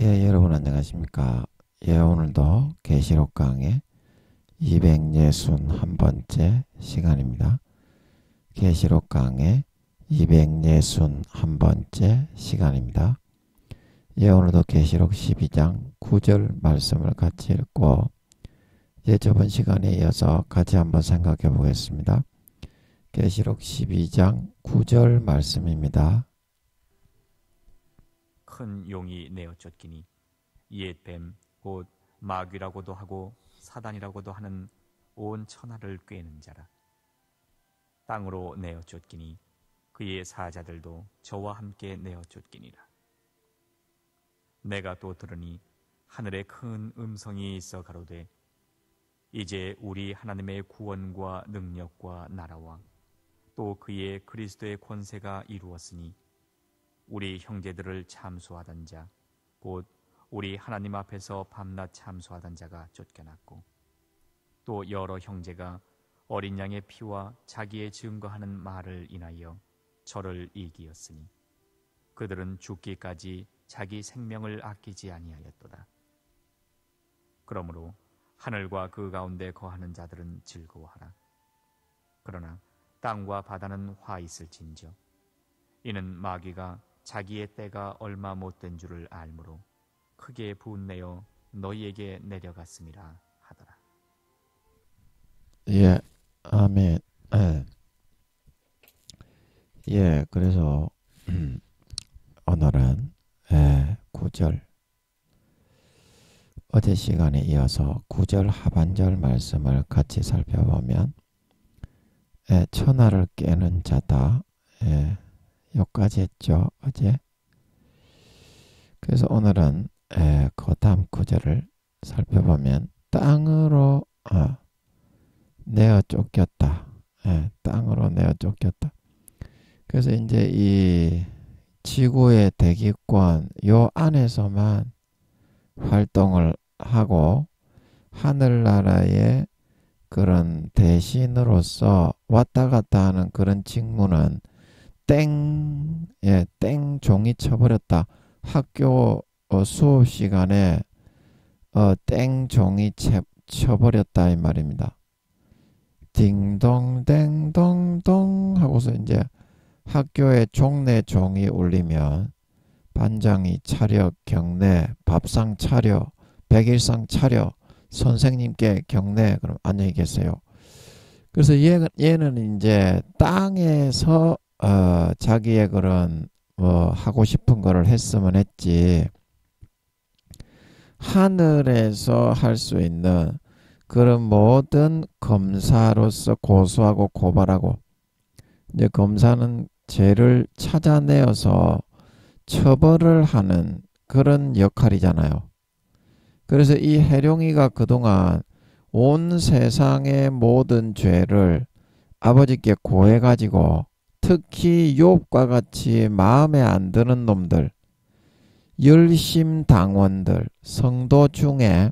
예, 여러분 안녕하십니까? 예, 오늘도 계시록 강의 261번째 시간입니다. 계시록 강의 261번째 시간입니다. 예, 오늘도 계시록 12장 9절 말씀을 같이 읽고 예, 저번 시간에 이어서 같이 한번 생각해 보겠습니다. 계시록 12장 9절 말씀입니다. 큰 용이 내어 쫓기니 옛 뱀 곧 마귀라고도 하고 사단이라고도 하는 온 천하를 꿰는 자라. 땅으로 내어 쫓기니 그의 사자들도 저와 함께 내어 쫓기니라. 내가 또 들으니 하늘에 큰 음성이 있어 가로되 이제 우리 하나님의 구원과 능력과 나라와 또 그의 그리스도의 권세가 이루었으니 우리 형제들을 참소하던 자, 곧 우리 하나님 앞에서 밤낮 참소하던 자가 쫓겨났고 또 여러 형제가 어린 양의 피와 자기의 증거하는 말을 인하여 저를 이기었으니 그들은 죽기까지 자기 생명을 아끼지 아니하였도다. 그러므로 하늘과 그 가운데 거하는 자들은 즐거워하라. 그러나 땅과 바다는 화 있을진저 이는 마귀가 자기의 때가 얼마 못된 줄을 알므로 크게 분내어 너희에게 내려갔음이라 하더라. 예, 아멘. 예, 그래서 오늘은 9절 어제 시간에 이어서 9절 하반절 말씀을 같이 살펴보면 천하를 깨는 자다. 여기까지 했죠, 어제. 그래서 오늘은 그 다음 구절을 살펴보면 땅으로 내어 쫓겼다. 땅으로 내어 쫓겼다. 그래서 이제 이 지구의 대기권 요 안에서만 활동을 하고 하늘나라의 그런 대신으로서 왔다 갔다 하는 그런 직무는 땡 종이 쳐버렸다. 학교 수업 시간에 땡 종이 쳐버렸다 이 말입니다. 딩동 땡동동 하고서 이제 학교에 종례 종이 울리면 반장이 차려 경례, 밥상 차려, 백일상 차려, 선생님께 경례, 그럼 안녕히 계세요. 그래서 얘는 이제 땅에서 자기의 그런 하고 싶은 거를 했으면 했지 하늘에서 할 수 있는 그런 모든 검사로서 고소하고 고발하고 이제 검사는 죄를 찾아내어서 처벌을 하는 그런 역할이잖아요. 그래서 이 해룡이가 그동안 온 세상의 모든 죄를 아버지께 고해가지고 특히 욥과 같이 마음에 안 드는 놈들, 열심당원들, 성도 중에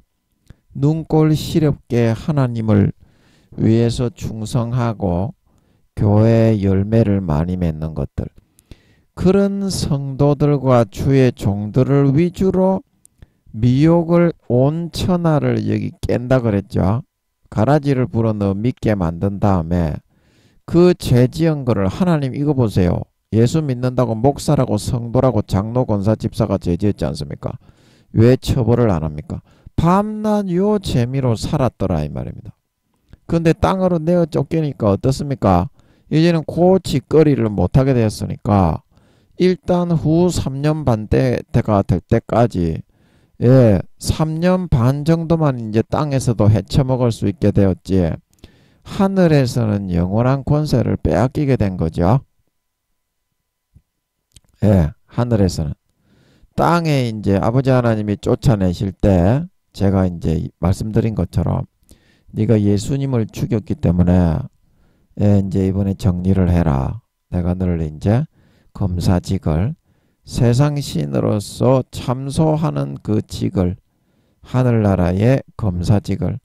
눈꼴 시렵게 하나님을 위해서 충성하고 교회의 열매를 많이 맺는 것들, 그런 성도들과 주의 종들을 위주로 미혹을 온 천하를 여기 깬다 그랬죠. 가라지를 불어넣어 믿게 만든 다음에 그 죄 지은 거를 하나님 이거 보세요. 예수 믿는다고 목사라고 성도라고 장로 권사 집사가 죄 지었지 않습니까? 왜 처벌을 안 합니까? 밤낮 요 재미로 살았더라 이 말입니다. 근데 땅으로 내어 쫓기니까 어떻습니까? 이제는 그 짓거리를 못하게 되었으니까 일단 후 3년 반 때가 될 때까지 3년 반 정도만 이제 땅에서도 헤쳐먹을 수 있게 되었지 하늘에서는 영원한 권세를 빼앗기게 된 거죠. 하늘에서는. 땅에 이제 아버지 하나님이 쫓아내실 때 제가 이제 말씀드린 것처럼 네가 예수님을 죽였기 때문에 이제 이번에 정리를 해라. 내가 너를 이제 검사직을 세상 신으로서 참소하는 그 직을 하늘나라의 검사직을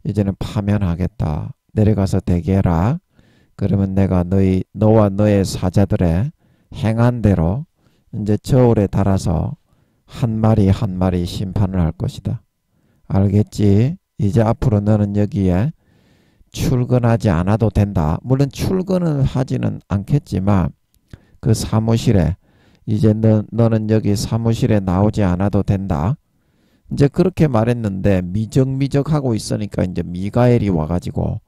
이제는 파면하겠다. 내려가서 대기해라. 그러면 내가 너와 너의 사자들의 행한 대로 이제 저울에 달아서 한 마리 한 마리 심판을 할 것이다. 알겠지? 이제 앞으로 너는 여기에 출근하지 않아도 된다. 물론 출근을 하지는 않겠지만 그 사무실에 이제 너는 여기 사무실에 나오지 않아도 된다. 이제 그렇게 말했는데 미적미적하고 있으니까 이제 미가엘이 와가지고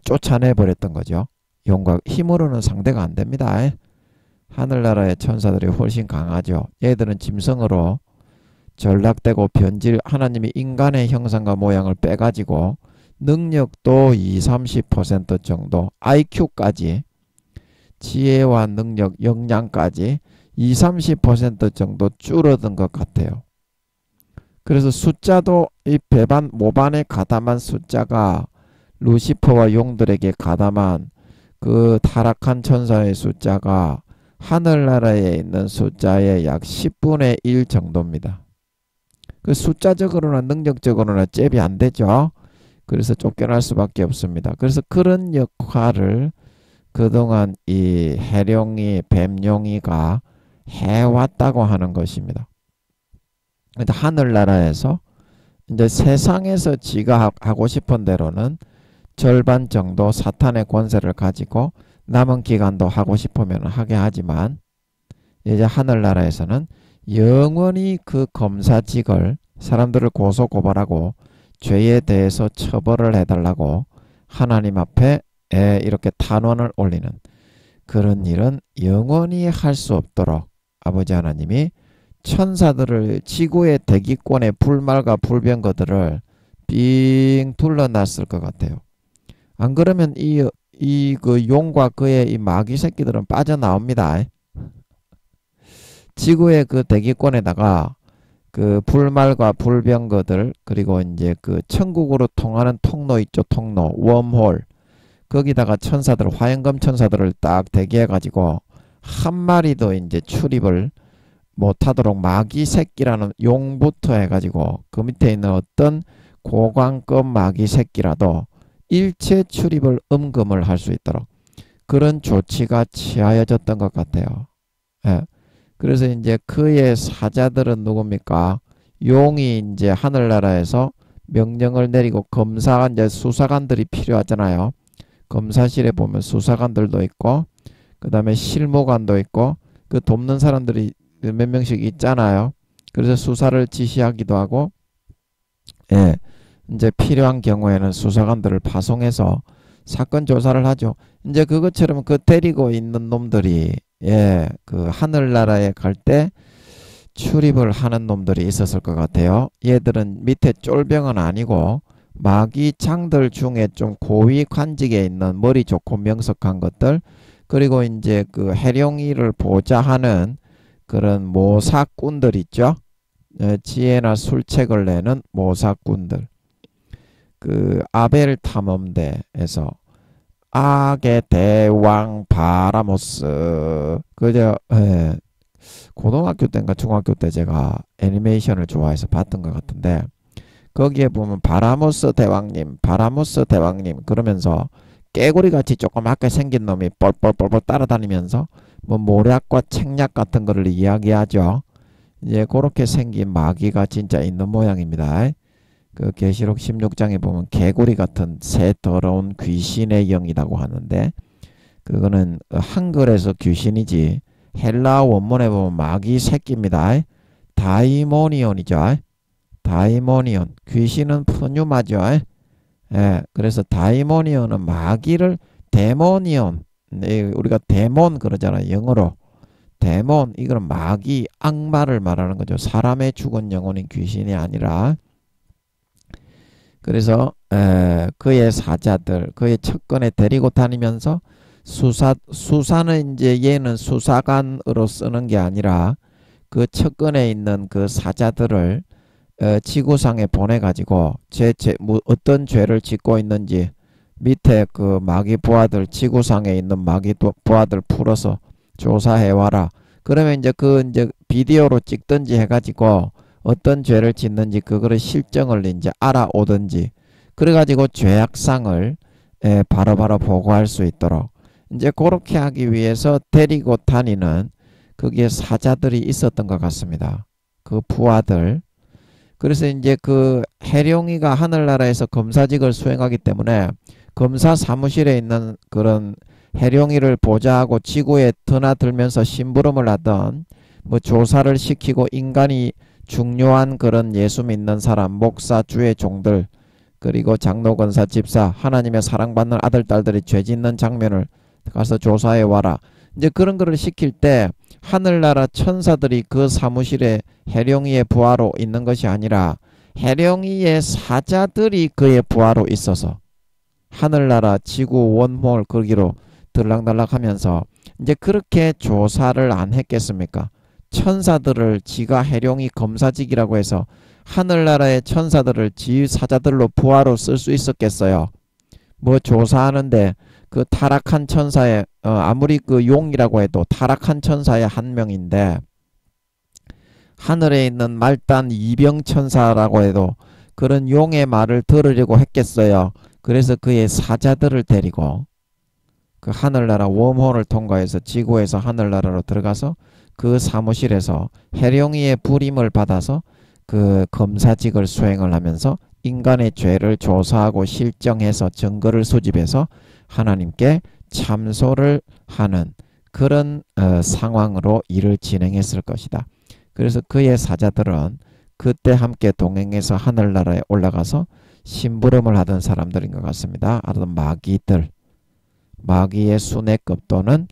쫓아내 버렸던 거죠. 용과 힘으로는 상대가 안 됩니다. 하늘나라의 천사들이 훨씬 강하죠. 얘들은 짐승으로 전락되고 변질, 하나님이 인간의 형상과 모양을 빼가지고 능력도 20-30% 정도, IQ까지, 지혜와 능력, 역량까지 20-30% 정도 줄어든 것 같아요. 그래서 숫자도 이 배반 모반에 가담한 숫자가 루시퍼와 용들에게 가담한 그 타락한 천사의 숫자가 하늘나라에 있는 숫자의 약 10분의 1 정도입니다. 그 숫자적으로나 능력적으로나 잽이 안 되죠. 그래서 쫓겨날 수밖에 없습니다. 그래서 그런 역할을 그동안 이 해룡이 뱀룡이가 해왔다고 하는 것입니다. 근데 하늘나라에서 이제 세상에서 지가 하고 싶은 대로는 절반 정도 사탄의 권세를 가지고 남은 기간도 하고 싶으면 하게 하지만 이제 하늘나라에서는 영원히 그 검사직을 사람들을 고소고발하고 죄에 대해서 처벌을 해달라고 하나님 앞에 이렇게 탄원을 올리는 그런 일은 영원히 할 수 없도록 아버지 하나님이 천사들을 지구의 대기권의 불말과 불병거들을 빙 둘러놨을 것 같아요. 안 그러면 그 용과 그의 이 마귀 새끼들은 빠져나옵니다. 지구의 그 대기권에다가 그 불말과 불병거들 그리고 이제 그 천국으로 통하는 통로 있죠. 통로 웜홀 거기다가 천사들 화염검 천사들을 딱 대기해 가지고 한 마리도 이제 출입을 못하도록 마귀 새끼라는 용부터 해가지고 그 밑에 있는 어떤 고관급 마귀 새끼라도 일체 출입을 음금을 할 수 있도록 그런 조치가 취하여졌던 것 같아요. 예. 그래서 이제 그의 사자들은 누굽니까? 용이 이제 하늘나라에서 명령을 내리고 이제 수사관들이 필요하잖아요. 검사실에 보면 수사관들도 있고 그 다음에 실무관도 있고 그 돕는 사람들이 몇 명씩 있잖아요. 그래서 수사를 지시하기도 하고 예, 이제 필요한 경우에는 수사관들을 파송해서 사건 조사를 하죠. 이제 그것처럼 그 데리고 있는 놈들이 그 하늘나라에 갈 때 출입을 하는 놈들이 있었을 것 같아요. 얘들은 밑에 쫄병은 아니고 마귀 장들 중에 좀 고위 관직에 있는 머리 좋고 명석한 것들 그리고 이제 그 해룡이를 보좌하는 그런 모사꾼들 있죠. 지혜나 술책을 내는 모사꾼들. 그 아벨 탐험대에서 악의 대왕 바라모스 그저 고등학교 때인가 중학교 때 제가 애니메이션을 좋아해서 봤던 것 같은데 거기에 보면 바라모스 대왕님 그러면서 깨구리같이 조그맣게 생긴 놈이 뻘뻘뻘뻘 따라다니면서 뭐 모략과 책략 같은 거를 이야기하죠. 이제 그렇게 생긴 마귀가 진짜 있는 모양입니다. 그 계시록 16장에 보면 개구리 같은 새 더러운 귀신의 영이라고 하는데 그거는 한글에서 귀신이지 헬라 원문에 보면 마귀 새끼입니다. 다이모니온이죠. 다이모니온 귀신은 푸뉴마죠. 그래서 다이모니온은 마귀를 데모니온 우리가 데몬 그러잖아요. 영어로 데몬 이거는 마귀 악마를 말하는 거죠. 사람의 죽은 영혼인 귀신이 아니라 그래서 그의 사자들 그의 척근에 데리고 다니면서 수사는 이제 얘는 수사관으로 쓰는 게 아니라 그 척근에 있는 그 사자들을 지구상에 보내가지고 어떤 죄를 짓고 있는지 밑에 그 마귀 부하들 지구상에 있는 마귀 부하들 풀어서 조사해와라. 그러면 이제 이제 비디오로 찍든지 해가지고 어떤 죄를 짓는지 그거를 실정을 이제 알아오든지 그래가지고 죄악상을 바로바로 보고할 수 있도록 이제 그렇게 하기 위해서 데리고 다니는 거기에 사자들이 있었던 것 같습니다. 그 부하들. 그래서 이제 그 해룡이가 하늘나라에서 검사직을 수행하기 때문에 검사 사무실에 있는 그런 해룡이를 보좌하고 지구에 드나들면서 심부름을 하던 뭐 조사를 시키고 인간이 중요한 그런 예수 믿는 사람, 목사, 주의 종들, 그리고 장로, 권사, 집사, 하나님의 사랑받는 아들, 딸들이 죄 짓는 장면을 가서 조사해 와라. 이제 그런 거를 시킬 때 하늘나라 천사들이 그 사무실에 해룡이의 부하로 있는 것이 아니라 해룡이의 사자들이 그의 부하로 있어서 하늘나라 지구 원몰 거기로 들락날락 하면서 이제 그렇게 조사를 안 했겠습니까? 천사들을 지가 해룡이 검사직이라고 해서 하늘나라의 천사들을 지 사자들로 부하로 쓸 수 있었겠어요? 뭐 조사하는데 그 타락한 천사의 아무리 그 용이라고 해도 타락한 천사의 한 명인데 하늘에 있는 말단 이병천사라고 해도 그런 용의 말을 들으려고 했겠어요. 그래서 그의 사자들을 데리고 그 하늘나라 웜홀을 통과해서 지구에서 하늘나라로 들어가서 그 사무실에서 해룡이의 부림을 받아서 그 검사직을 수행을 하면서 인간의 죄를 조사하고 실정해서 증거를 수집해서 하나님께 참소를 하는 그런 상황으로 일을 진행했을 것이다. 그래서 그의 사자들은 그때 함께 동행해서 하늘나라에 올라가서 심부름을 하던 사람들인 것 같습니다. 하던 마귀들, 마귀의 수뇌급 또는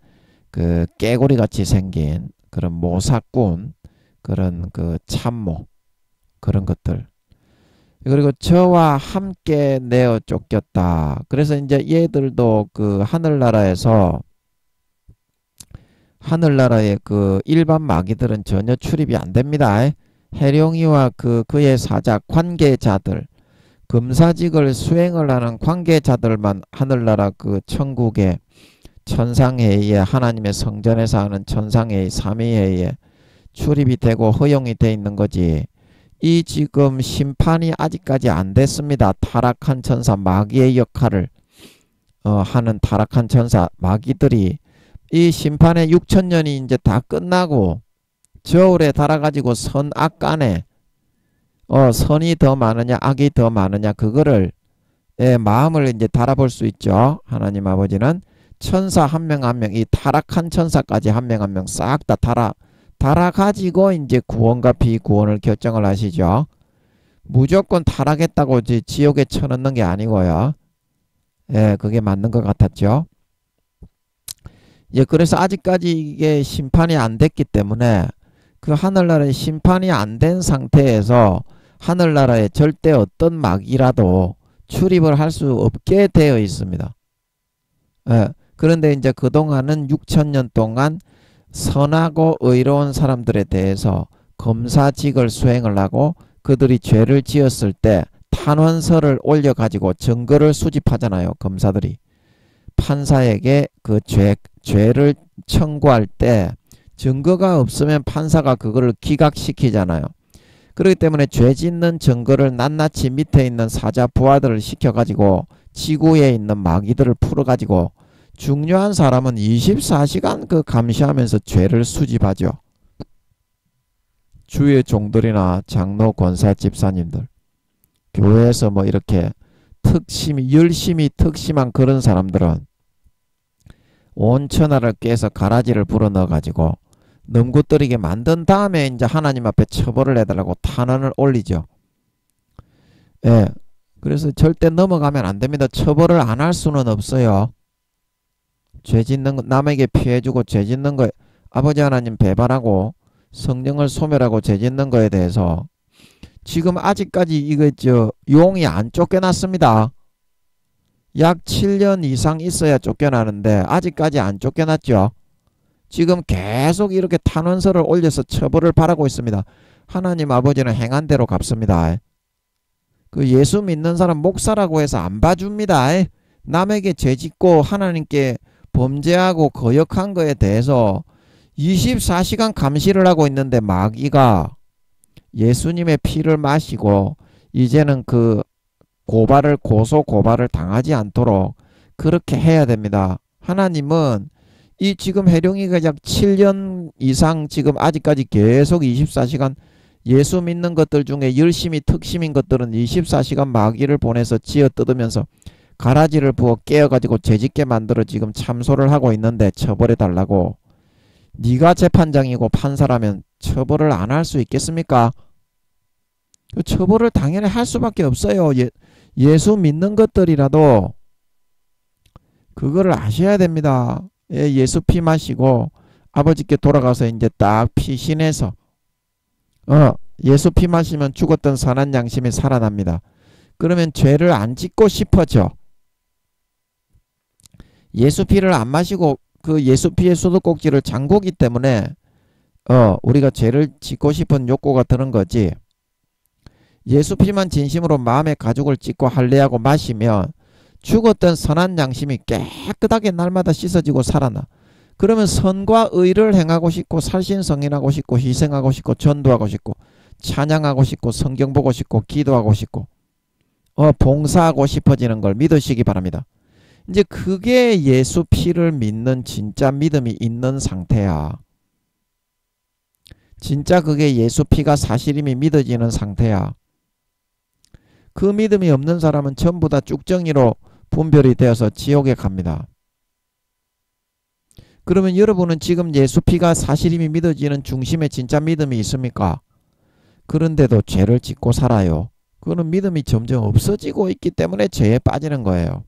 그 깨구리 같이 생긴 그런 모사꾼, 그런 그 참모, 그런 것들. 그리고 저와 함께 내어 쫓겼다. 그래서 이제 얘들도 그 하늘나라에서 하늘나라의 그 일반 마귀들은 전혀 출입이 안 됩니다. 해룡이와 그의 사자 관계자들, 검사직을 수행을 하는 관계자들만 하늘나라 그 천국의 천상회의에 하나님의 성전에서 하는 천상회의 삼위회의에 출입이 되고 허용이 돼 있는 거지. 이 지금 심판이 아직까지 안 됐습니다. 타락한 천사 마귀의 역할을 하는 타락한 천사 마귀들이 이 심판의 6천년이 이제 다 끝나고 저울에 달아가지고 선악간에 선이 더 많으냐 악이 더 많으냐 그거를 마음을 이제 달아볼 수 있죠. 하나님 아버지는 천사 한 명 한 명 이 타락한 천사까지 한 명 한 명 싹 다 달아가지고 이제 구원과 비구원을 결정을 하시죠. 무조건 타락했다고 지옥에 쳐넣는 게 아니고요. 예, 그게 맞는 것 같았죠. 예, 그래서 아직까지 이게 심판이 안 됐기 때문에 그 하늘나라의 심판이 안 된 상태에서 하늘나라에 절대 어떤 마귀라도 출입을 할 수 없게 되어 있습니다. 예, 그런데 이제 그동안은 6천년 동안 선하고 의로운 사람들에 대해서 검사직을 수행을 하고 그들이 죄를 지었을 때 탄원서를 올려가지고 증거를 수집하잖아요. 검사들이 판사에게 그 죄를 청구할 때 증거가 없으면 판사가 그거를 기각시키잖아요. 그렇기 때문에 죄 짓는 증거를 낱낱이 밑에 있는 사자 부하들을 시켜가지고 지구에 있는 마귀들을 풀어가지고 중요한 사람은 24시간 그 감시하면서 죄를 수집하죠. 주의 종들이나 장로, 권사, 집사님들, 교회에서 뭐 이렇게 열심히 특심한 그런 사람들은 온 천하를 깨서 가라지를 불어넣어가지고 넘구떨이게 만든 다음에 이제 하나님 앞에 처벌을 해달라고 탄원을 올리죠. 예, 그래서 절대 넘어가면 안 됩니다. 처벌을 안 할 수는 없어요. 죄 짓는 거 남에게 피해주고 죄 짓는 거 아버지 하나님 배반하고 성령을 소멸하고 죄 짓는 거에 대해서 지금 아직까지 이거 용이 안 쫓겨났습니다. 약 7년 이상 있어야 쫓겨나는데 아직까지 안 쫓겨났죠. 지금 계속 이렇게 탄원서를 올려서 처벌을 바라고 있습니다. 하나님 아버지는 행한 대로 갚습니다. 그 예수 믿는 사람 목사라고 해서 안 봐줍니다. 남에게 죄짓고 하나님께 범죄하고 거역한 거에 대해서 24시간 감시를 하고 있는데 마귀가 예수님의 피를 마시고 이제는 그 고소 고발을 당하지 않도록 그렇게 해야 됩니다. 하나님은 이 지금 해룡이가 약 7년 이상 지금 아직까지 계속 24시간 예수 믿는 것들 중에 열심히 특심인 것들은 24시간 마귀를 보내서 쥐어 뜯으면서 가라지를 부어 깨어가지고 죄짓게 만들어 지금 참소를 하고 있는데 처벌해 달라고. 네가 재판장이고 판사라면 처벌을 안 할 수 있겠습니까? 그 처벌을 당연히 할 수밖에 없어요. 예수 믿는 것들이라도 그거를 아셔야 됩니다. 예수 피 마시고 아버지께 돌아가서 이제 딱 피신해서 예수 피 마시면 죽었던 선한 양심이 살아납니다. 그러면 죄를 안 짓고 싶어져. 예수 피를 안 마시고 그 예수 피의 수도꼭지를 잠그기 때문에 우리가 죄를 짓고 싶은 욕구가 드는 거지. 예수 피만 진심으로 마음의 가죽을 찢고 할례하고 마시면 죽었던 선한 양심이 깨끗하게 날마다 씻어지고 살아나. 그러면 선과 의를 행하고 싶고 살신성인하고 싶고 희생하고 싶고 전도하고 싶고 찬양하고 싶고 성경 보고 싶고 기도하고 싶고 봉사하고 싶어지는 걸 믿으시기 바랍니다. 이제 그게 예수 피를 믿는 진짜 믿음이 있는 상태야. 진짜 그게 예수 피가 사실임이 믿어지는 상태야. 그 믿음이 없는 사람은 전부 다 쭉정이로 분별이 되어서 지옥에 갑니다. 그러면 여러분은 지금 예수 피가 사실임이 믿어지는 중심에 진짜 믿음이 있습니까? 그런데도 죄를 짓고 살아요. 그거는 믿음이 점점 없어지고 있기 때문에 죄에 빠지는 거예요.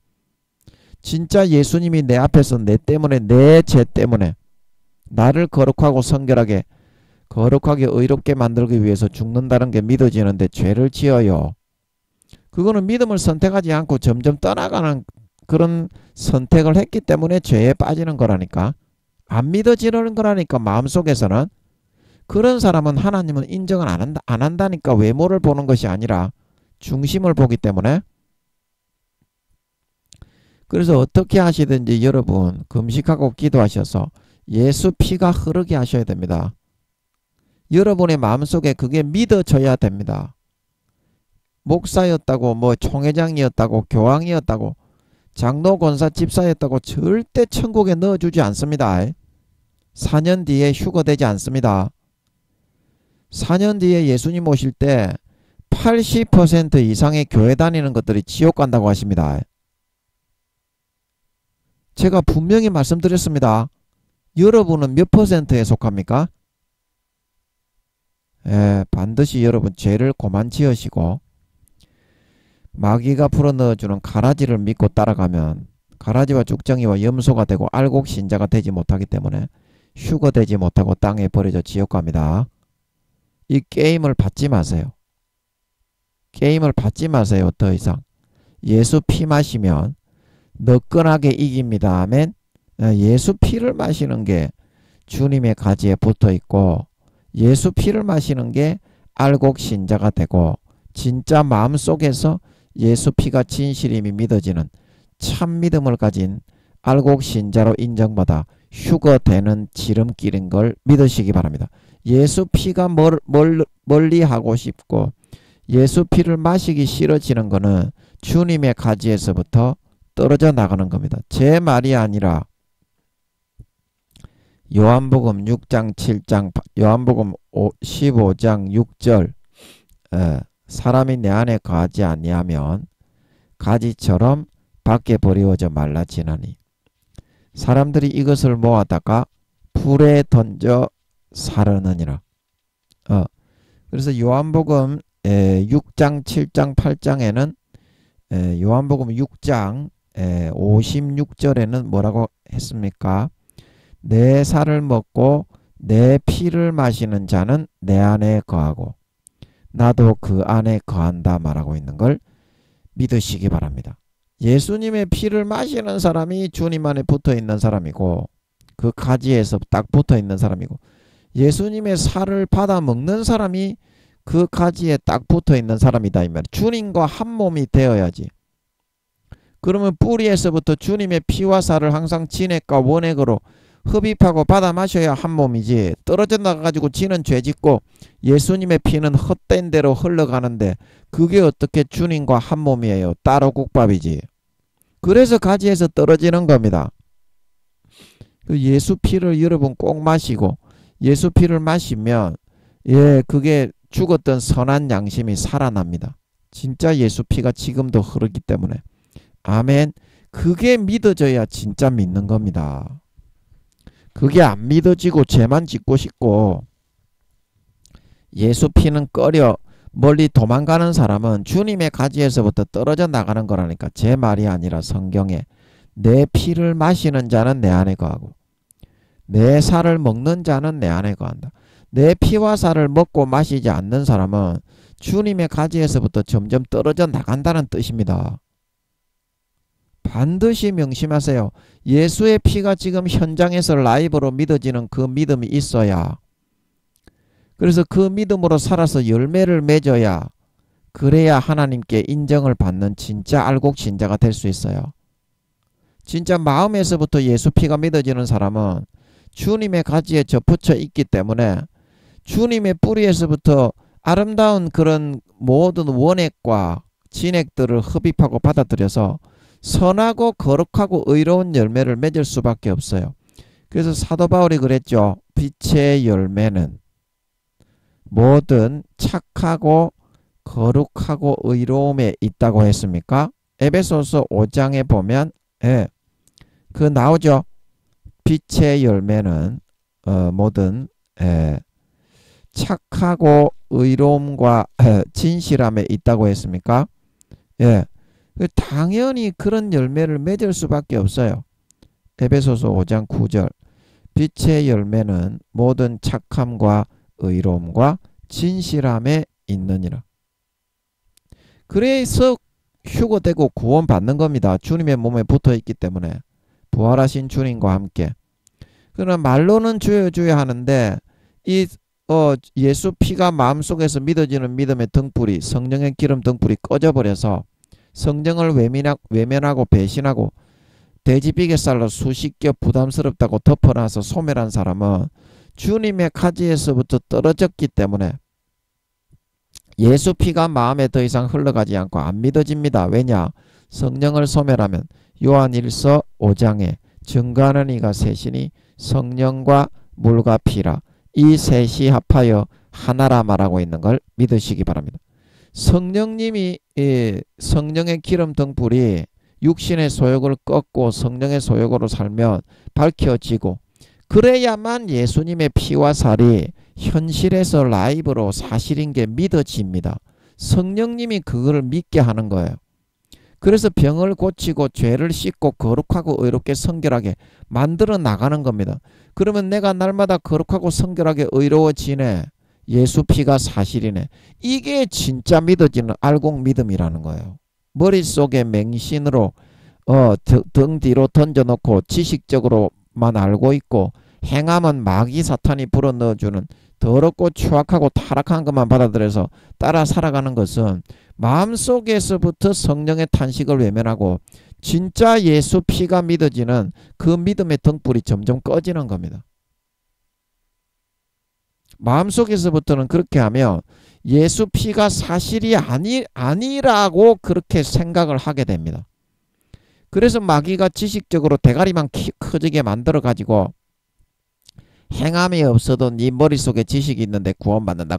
진짜 예수님이 내 앞에서 내 때문에 내 죄 때문에 나를 거룩하고 성결하게 거룩하게 의롭게 만들기 위해서 죽는다는 게 믿어지는데 죄를 지어요. 그거는 믿음을 선택하지 않고 점점 떠나가는 그런 선택을 했기 때문에 죄에 빠지는 거라니까. 안 믿어지는 거라니까. 마음속에서는. 그런 사람은 하나님은 인정을 안 한다니까. 외모를 보는 것이 아니라 중심을 보기 때문에. 그래서 어떻게 하시든지 여러분 금식하고 기도하셔서 예수 피가 흐르게 하셔야 됩니다. 여러분의 마음속에 그게 믿어져야 됩니다. 목사였다고 뭐 총회장이었다고 교황이었다고 장로 권사 집사였다고 절대 천국에 넣어주지 않습니다. 4년 뒤에 휴거되지 않습니다. 4년 뒤에 예수님 오실 때 80% 이상의 교회 다니는 것들이 지옥 간다고 하십니다. 제가 분명히 말씀드렸습니다. 여러분은 몇 퍼센트에 속합니까? 반드시 여러분 죄를 고만 지으시고 마귀가 풀어넣어주는 가라지를 믿고 따라가면 가라지와 쭉정이와 염소가 되고 알곡신자가 되지 못하기 때문에 휴거되지 못하고 땅에 버려져 지옥 갑니다. 이 게임을 받지 마세요. 게임을 받지 마세요. 더 이상. 예수 피 마시면 너끈하게 이깁니다. 아멘. 예수 피를 마시는 게 주님의 가지에 붙어 있고 예수 피를 마시는 게 알곡신자가 되고 진짜 마음속에서 예수 피가 진실임이 믿어지는 참 믿음을 가진 알곡신자로 인정받아 휴거되는 지름길인 걸 믿으시기 바랍니다. 예수 피가 멀리 하고 싶고 예수 피를 마시기 싫어지는 거는 주님의 가지에서부터 떨어져 나가는 겁니다. 제 말이 아니라 요한복음 6장 7장 요한복음 15장 6절 사람이 내 안에 거하지 아니하면 가지처럼 밖에 버리워져 말라지나니 사람들이 이것을 모아다가 불에 던져 사르느니라. 그래서 요한복음 6장 7장 8장에는 요한복음 6장 56절에는 뭐라고 했습니까? 내 살을 먹고 내 피를 마시는 자는 내 안에 거하고 나도 그 안에 거한다 말하고 있는 걸 믿으시기 바랍니다. 예수님의 피를 마시는 사람이 주님 안에 붙어 있는 사람이고 그 가지에서 딱 붙어 있는 사람이고 예수님의 살을 받아 먹는 사람이 그 가지에 딱 붙어 있는 사람이다. 이 말. 주님과 한 몸이 되어야지. 그러면 뿌리에서부터 주님의 피와 살을 항상 진액과 원액으로 흡입하고 받아 마셔야 한 몸이지. 떨어져 나가가지고 지는 죄 짓고 예수님의 피는 헛된 대로 흘러가는데 그게 어떻게 주님과 한 몸이에요. 따로 국밥이지. 그래서 가지에서 떨어지는 겁니다. 예수 피를 여러분 꼭 마시고 예수 피를 마시면 그게 죽었던 선한 양심이 살아납니다. 진짜 예수 피가 지금도 흐르기 때문에. 아멘. 그게 믿어져야 진짜 믿는 겁니다. 그게 안 믿어지고 죄만 짓고 싶고 예수 피는 꺼려 멀리 도망가는 사람은 주님의 가지에서부터 떨어져 나가는 거라니까. 제 말이 아니라 성경에 내 피를 마시는 자는 내 안에 거하고 내 살을 먹는 자는 내 안에 거한다. 내 피와 살을 먹고 마시지 않는 사람은 주님의 가지에서부터 점점 떨어져 나간다는 뜻입니다. 반드시 명심하세요. 예수의 피가 지금 현장에서 라이브로 믿어지는 그 믿음이 있어야, 그래서 그 믿음으로 살아서 열매를 맺어야, 그래야 하나님께 인정을 받는 진짜 알곡신자가 될 수 있어요. 진짜 마음에서부터 예수 피가 믿어지는 사람은 주님의 가지에 접붙여 있기 때문에 주님의 뿌리에서부터 아름다운 그런 모든 원액과 진액들을 흡입하고 받아들여서 선하고 거룩하고 의로운 열매를 맺을 수밖에 없어요. 그래서 사도 바울이 그랬죠. 빛의 열매는 모든 착하고 거룩하고 의로움에 있다고 했습니까? 에베소서 5장에 보면 그 나오죠. 빛의 열매는 모든 착하고 의로움과 진실함에 있다고 했습니까? 당연히 그런 열매를 맺을 수밖에 없어요. 에베소서 5장 9절 빛의 열매는 모든 착함과 의로움과 진실함에 있느니라. 그래서 휴거되고 구원받는 겁니다. 주님의 몸에 붙어있기 때문에. 부활하신 주님과 함께. 그러나 말로는 주여 주여 하는데 이 예수 피가 마음속에서 믿어지는 믿음의 등불이, 성령의 기름 등불이 꺼져버려서 성령을 외면하고 배신하고 돼지비계살로 수십 겹 부담스럽다고 덮어놔서 소멸한 사람은 주님의 가지에서부터 떨어졌기 때문에 예수 피가 마음에 더 이상 흘러가지 않고 안 믿어집니다. 왜냐? 성령을 소멸하면 요한일서 5장에 증거하는 이가 셋이니 성령과 물과 피라 이 셋이 합하여 하나라 말하고 있는 걸 믿으시기 바랍니다. 성령님이 성령의 기름 등불이 육신의 소욕을 꺾고 성령의 소욕으로 살면 밝혀지고, 그래야만 예수님의 피와 살이 현실에서 라이브로 사실인 게 믿어집니다. 성령님이 그걸 믿게 하는 거예요. 그래서 병을 고치고 죄를 씻고 거룩하고 의롭게 성결하게 만들어 나가는 겁니다. 그러면 내가 날마다 거룩하고 성결하게 의로워지네. 예수 피가 사실이네. 이게 진짜 믿어지는 알곡 믿음이라는 거예요. 머릿속에 맹신으로 등 뒤로 던져놓고 지식적으로만 알고 있고 행함은 마귀 사탄이 불어넣어주는 더럽고 추악하고 타락한 것만 받아들여서 따라 살아가는 것은 마음속에서부터 성령의 탄식을 외면하고 진짜 예수 피가 믿어지는 그 믿음의 등불이 점점 꺼지는 겁니다. 마음속에서부터는 그렇게 하면 예수 피가 사실이 아니라고 그렇게 생각을 하게 됩니다. 그래서 마귀가 지식적으로 대가리만 커지게 만들어 가지고 행함이 없어도 네 머릿속에 지식이 있는데 구원받는다.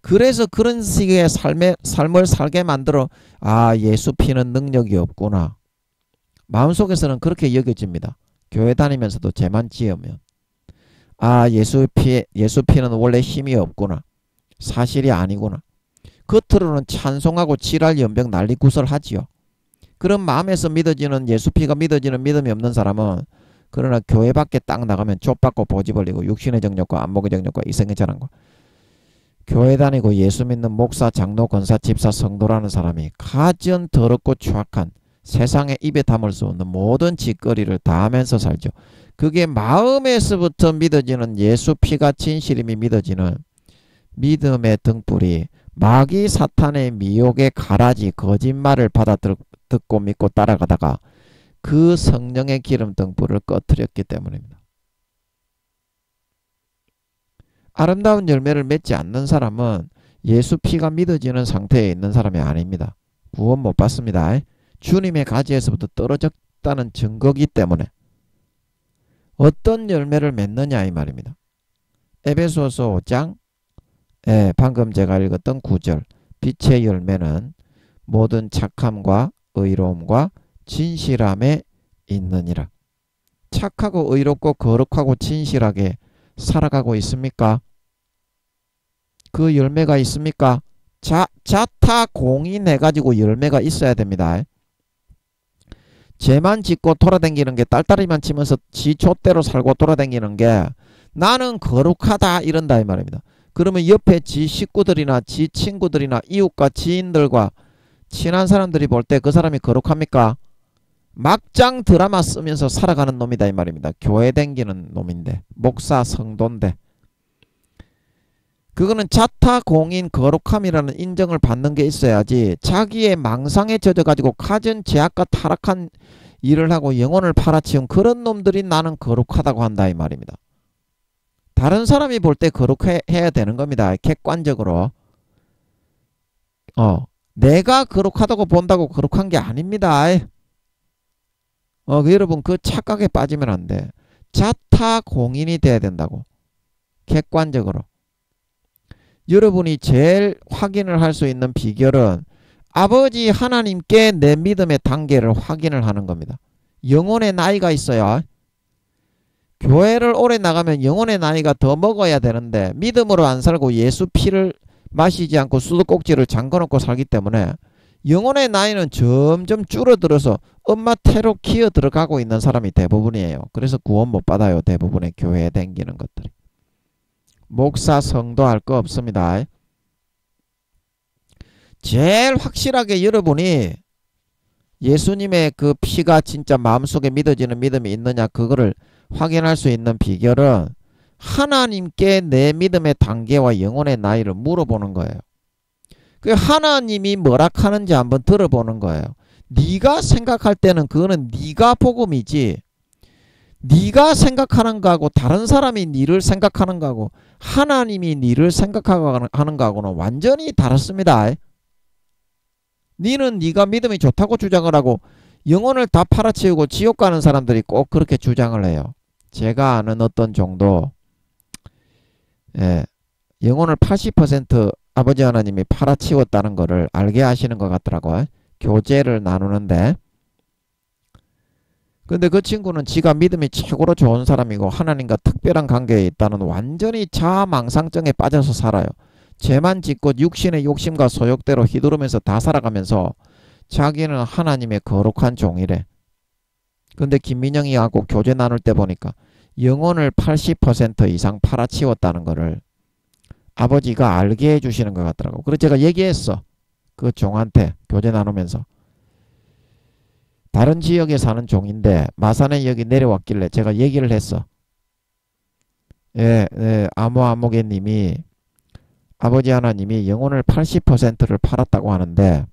그래서 그런 식의 삶을 살게 만들어 예수 피는 능력이 없구나. 마음속에서는 그렇게 여겨집니다. 교회 다니면서도 죄만 지으면 예수 피는 원래 힘이 없구나. 사실이 아니구나. 겉으로는 찬송하고 지랄 연병 난리 구설하지요. 그런 마음에서 믿어지는 예수 피가 믿어지는 믿음이 없는 사람은 그러나 교회 밖에 딱 나가면 족받고 보지 벌리고 육신의 정욕과 안목의 정욕과 이성의 자랑과 교회 다니고 예수 믿는 목사, 장로, 권사, 집사, 성도라는 사람이 가전 더럽고 추악한 세상에 입에 담을 수 없는 모든 짓거리를 다 하면서 살죠. 그게 마음에서부터 믿어지는 예수 피가 진실임이 믿어지는 믿음의 등불이 마귀 사탄의 미혹의 가라지 거짓말을 듣고 믿고 따라가다가 그 성령의 기름 등불을 꺼뜨렸기 때문입니다. 아름다운 열매를 맺지 않는 사람은 예수 피가 믿어지는 상태에 있는 사람이 아닙니다. 구원 못 받습니다. 주님의 가지에서부터 떨어졌다는 증거기 때문에 어떤 열매를 맺느냐 이 말입니다. 에베소서 5장 예, 방금 제가 읽었던 9절. 빛의 열매는 모든 착함과 의로움과 진실함에 있느니라. 착하고 의롭고 거룩하고 진실하게 살아가고 있습니까? 그 열매가 있습니까? 자타 공인해가지고 열매가 있어야 됩니다. 죄만 짓고 돌아다니는 게 딸딸이만 치면서 지 좆대로 살고 돌아다니는 게 나는 거룩하다 이런다 이 말입니다. 그러면 옆에 지 식구들이나 지 친구들이나 이웃과 지인들과 친한 사람들이 볼 때 그 사람이 거룩합니까? 막장 드라마 쓰면서 살아가는 놈이다 이 말입니다. 교회 댕기는 놈인데, 목사 성도인데, 그거는 자타 공인 거룩함이라는 인정을 받는 게 있어야지 자기의 망상에 젖어가지고 갖은 죄악과 타락한 일을 하고 영혼을 팔아치운 그런 놈들이 나는 거룩하다고 한다 이 말입니다. 다른 사람이 볼 때 거룩해야 되는 겁니다. 객관적으로. 내가 거룩하다고 본다고 거룩한 게 아닙니다. 여러분 그 착각에 빠지면 안 돼. 자타 공인이 돼야 된다고. 객관적으로. 여러분이 제일 확인을 할 수 있는 비결은 아버지 하나님께 내 믿음의 단계를 확인을 하는 겁니다. 영혼의 나이가 있어요. 교회를 오래 나가면 영혼의 나이가 더 먹어야 되는데 믿음으로 안 살고 예수 피를 마시지 않고 수도꼭지를 잠궈놓고 살기 때문에 영혼의 나이는 점점 줄어들어서 엄마 태로 키어 들어가고 있는 사람이 대부분이에요. 그래서 구원 못 받아요. 대부분의 교회에 댕기는 것들이. 목사 성도 할 거 없습니다. 제일 확실하게 여러분이 예수님의 그 피가 진짜 마음속에 믿어지는 믿음이 있느냐 그거를 확인할 수 있는 비결은 하나님께 내 믿음의 단계와 영혼의 나이를 물어보는 거예요. 그 하나님이 뭐라 하는지 한번 들어보는 거예요. 네가 생각할 때는 그거는 네가 복음이지, 네가 생각하는 거하고 다른 사람이 네를 생각하는 거하고 하나님이 네를 생각하는 거하고는 완전히 다릅니다. 네는 네가 믿음이 좋다고 주장을 하고 영혼을 다 팔아치우고 지옥 가는 사람들이 꼭 그렇게 주장을 해요. 제가 아는 어떤 정도 영혼을 80% 아버지 하나님이 팔아치웠다는 거를 알게 하시는 것 같더라고요. 교제를 나누는데, 근데 그 친구는 지가 믿음이 최고로 좋은 사람이고 하나님과 특별한 관계에 있다는 완전히 자아망상증에 빠져서 살아요. 죄만 짓고 육신의 욕심과 소욕대로 휘두르면서 다 살아가면서 자기는 하나님의 거룩한 종이래. 근데 김민영이하고 교제 나눌 때 보니까 영혼을 80% 이상 팔아치웠다는 거를 아버지가 알게 해주시는 것 같더라고. 그래서 제가 얘기했어. 그 종한테 교제 나누면서. 다른 지역에 사는 종인데 마산에 여기 내려왔길래 제가 얘기를 했어. 아모아모게 님이 아버지 하나님이 영혼을 80%를 팔았다고 하는데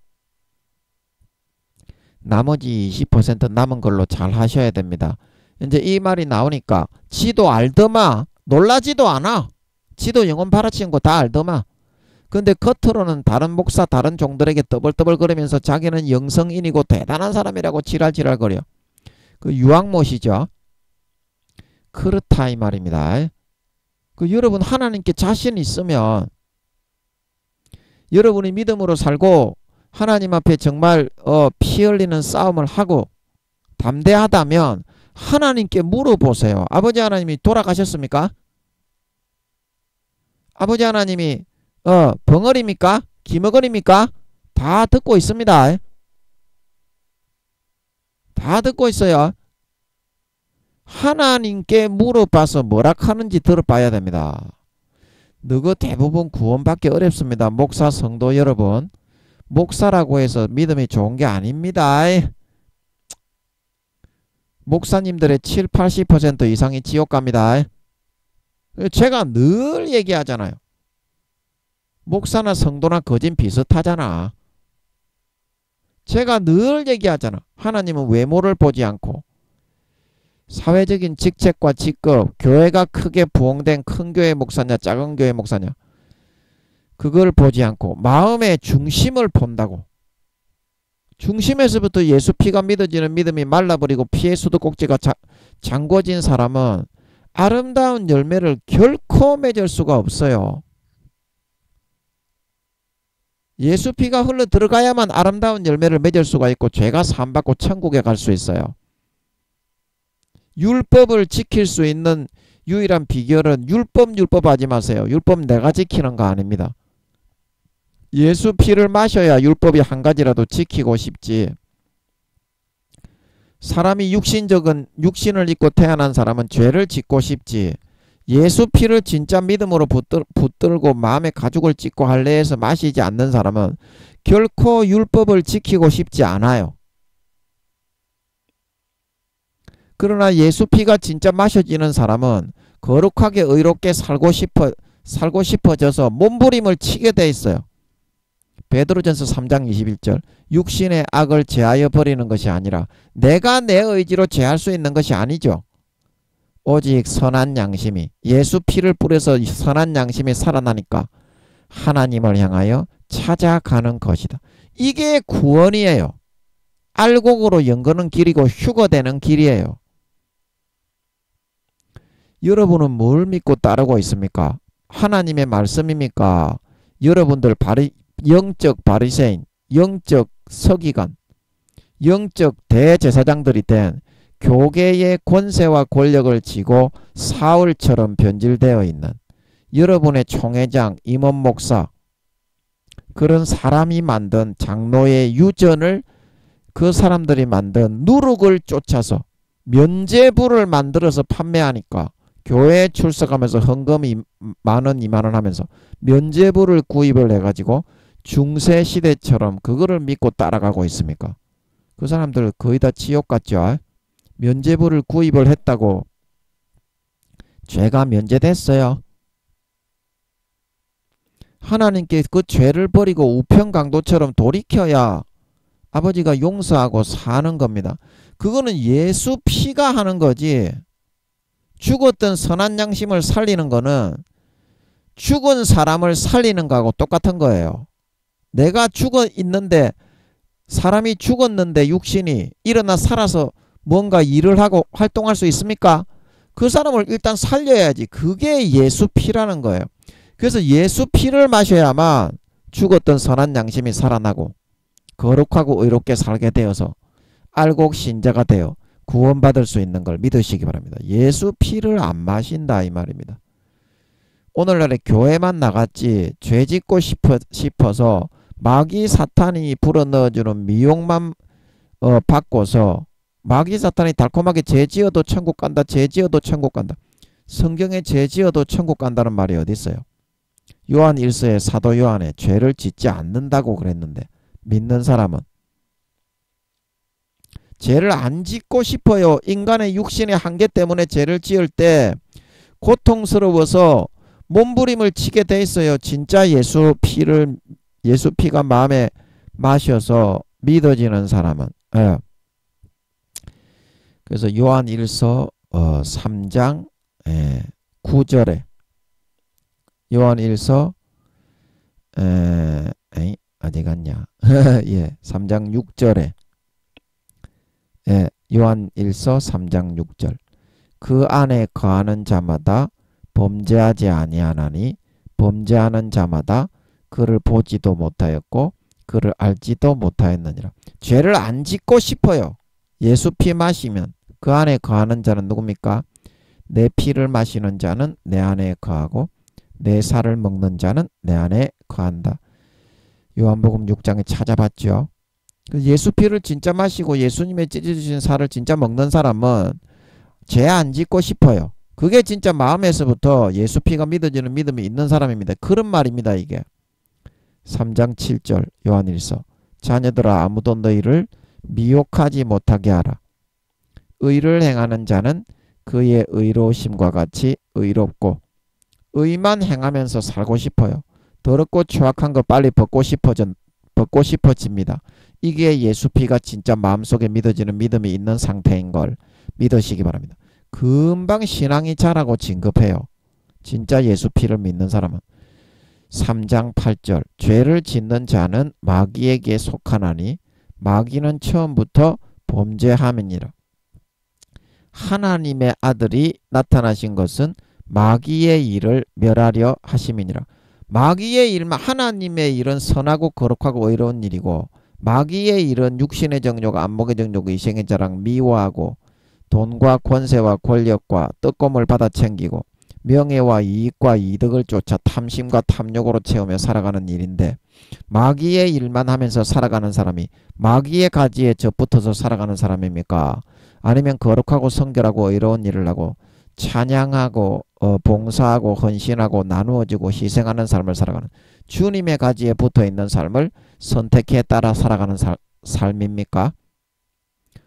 나머지 20% 남은 걸로 잘 하셔야 됩니다. 이제 이 말이 나오니까 지도 알더마. 놀라지도 않아. 지도 영혼 팔아치운 거 다 알더마. 근데 겉으로는 다른 목사 다른 종들에게 떠벌떠벌거리면서 자기는 영성인이고 대단한 사람이라고 지랄지랄거려. 그 유황못이죠. 그렇다 이 말입니다. 그 여러분 하나님께 자신 있으면 여러분이 믿음으로 살고 하나님 앞에 정말 피 흘리는 싸움을 하고 담대하다면 하나님께 물어보세요. 아버지 하나님이 돌아가셨습니까? 아버지 하나님이 벙어리입니까? 기머거리입니까? 다 듣고 있습니다. 다 듣고 있어요. 하나님께 물어봐서 뭐라 하는지 들어봐야 됩니다. 너거 대부분 구원받기 어렵습니다. 목사 성도 여러분, 목사라고 해서 믿음이 좋은 게 아닙니다. 목사님들의 7, 80% 이상이 지옥 갑니다. 제가 늘 얘기하잖아요. 목사나 성도나 거진 비슷하잖아. 제가 늘 얘기하잖아. 하나님은 외모를 보지 않고 사회적인 직책과 직급, 교회가 크게 부흥된 큰 교회 목사냐 작은 교회 목사냐 그걸 보지 않고 마음의 중심을 본다고. 중심에서부터 예수 피가 믿어지는 믿음이 말라버리고 피의 수도꼭지가 잠궈진 사람은 아름다운 열매를 결코 맺을 수가 없어요. 예수 피가 흘러 들어가야만 아름다운 열매를 맺을 수가 있고 죄가 사함받고 천국에 갈 수 있어요. 율법을 지킬 수 있는 유일한 비결은 율법 하지 마세요. 율법 내가 지키는 거 아닙니다. 예수 피를 마셔야 율법이 한 가지라도 지키고 싶지. 사람이 육신을 입고 태어난 사람은 죄를 짓고 싶지. 예수 피를 진짜 믿음으로 붙들고 마음에 가죽을 찢고 할례해서 마시지 않는 사람은 결코 율법을 지키고 싶지 않아요. 그러나 예수 피가 진짜 마셔지는 사람은 거룩하게 의롭게 살고 싶어져서 몸부림을 치게 돼 있어요. 베드로전서 3장 21절 육신의 악을 제하여 버리는 것이 아니라 내가 내 의지로 제할 수 있는 것이 아니죠. 오직 선한 양심이 예수 피를 뿌려서 선한 양심이 살아나니까 하나님을 향하여 찾아가는 것이다. 이게 구원이에요. 알곡으로 연거는 길이고 휴거되는 길이에요. 여러분은 뭘 믿고 따르고 있습니까? 하나님의 말씀입니까? 여러분들 영적 바리새인, 영적 서기관, 영적 대제사장들이 된 교계의 권세와 권력을 쥐고 사울처럼 변질되어 있는 여러분의 총회장, 임원 목사, 그런 사람이 만든 장로의 유전을 그 사람들이 만든 누룩을 쫓아서 면제부를 만들어서 판매하니까 교회에 출석하면서 헌금이 10,000원, 20,000원 하면서 면제부를 구입을 해가지고 중세시대처럼 그거를 믿고 따라가고 있습니까? 그 사람들 거의 다 지옥 같죠? 면제부를 구입을 했다고 죄가 면제됐어요. 하나님께 그 죄를 버리고 우편강도처럼 돌이켜야 아버지가 용서하고 사는 겁니다. 그거는 예수 피가 하는 거지. 죽었던 선한 양심을 살리는 거는 죽은 사람을 살리는 거하고 똑같은 거예요. 내가 죽어 있는데 사람이 죽었는데 육신이 일어나 살아서 뭔가 일을 하고 활동할 수 있습니까? 그 사람을 일단 살려야지. 그게 예수 피라는 거예요. 그래서 예수 피를 마셔야만 죽었던 선한 양심이 살아나고 거룩하고 의롭게 살게 되어서 알곡 신자가 되어 구원받을 수 있는 걸 믿으시기 바랍니다. 예수 피를 안 마신다 이 말입니다. 오늘날에 교회만 나갔지 죄 짓고 싶어서 마귀 사탄이 불어넣어주는 미혹만 받고서 마귀 사탄이 달콤하게 죄 지어도 천국 간다, 죄 지어도 천국 간다. 성경에 죄 지어도 천국 간다는 말이 어디 있어요? 요한 1서에 사도 요한에 죄를 짓지 않는다고 그랬는데 믿는 사람은 죄를 안 짓고 싶어요. 인간의 육신의 한계 때문에 죄를 지을 때 고통스러워서 몸부림을 치게 돼 있어요. 진짜 예수 피가 마음에 마셔서 믿어지는 사람은. 예. 그래서 요한 1서 3장 9절에 요한 1서 어디 갔냐? 예, 3장 6절에 요한 1서 3장 6절 그 안에 거하는 자마다 범죄하지 아니하나니 범죄하는 자마다 그를 보지도 못하였고 그를 알지도 못하였느니라. 죄를 안 짓고 싶어요. 예수 피 마시면 그 안에 거하는 자는 누굽니까? 내 피를 마시는 자는 내 안에 거하고 내 살을 먹는 자는 내 안에 거한다. 요한복음 6장에 찾아봤죠. 예수 피를 진짜 마시고 예수님의 찢어주신 살을 진짜 먹는 사람은 죄 안 짓고 싶어요. 그게 진짜 마음에서부터 예수 피가 믿어지는 믿음이 있는 사람입니다. 그런 말입니다. 이게 3장 7절 요한일서 자녀들아 아무도 너희를 미혹하지 못하게 하라. 의를 행하는 자는 그의 의로우심과 같이 의롭고 의만 행하면서 살고 싶어요. 더럽고 추악한 거 빨리 벗고 싶어집니다. 이게 예수 피가 진짜 마음속에 믿어지는 믿음이 있는 상태인 걸 믿으시기 바랍니다. 금방 신앙이 자라고 진급해요. 진짜 예수 피를 믿는 사람은. 3장 8절 죄를 짓는 자는 마귀에게 속하나니 마귀는 처음부터 범죄함이니라. 하나님의 아들이 나타나신 것은 마귀의 일을 멸하려 하심이니라. 마귀의 일만, 하나님의 일은 선하고 거룩하고 의로운 일이고, 마귀의 일은 육신의 정욕, 안목의 정욕, 이생의 자랑, 미워하고 돈과 권세와 권력과 떡고물 받아 챙기고 명예와 이익과 이득을 쫓아 탐심과 탐욕으로 채우며 살아가는 일인데, 마귀의 일만 하면서 살아가는 사람이 마귀의 가지에 젖붙어서 살아가는 사람입니까? 아니면 거룩하고 성결하고 의로운 일을 하고 찬양하고 봉사하고 헌신하고 나누어지고 희생하는 삶을 살아가는, 주님의 가지에 붙어있는 삶을 선택해 따라 살아가는 삶입니까?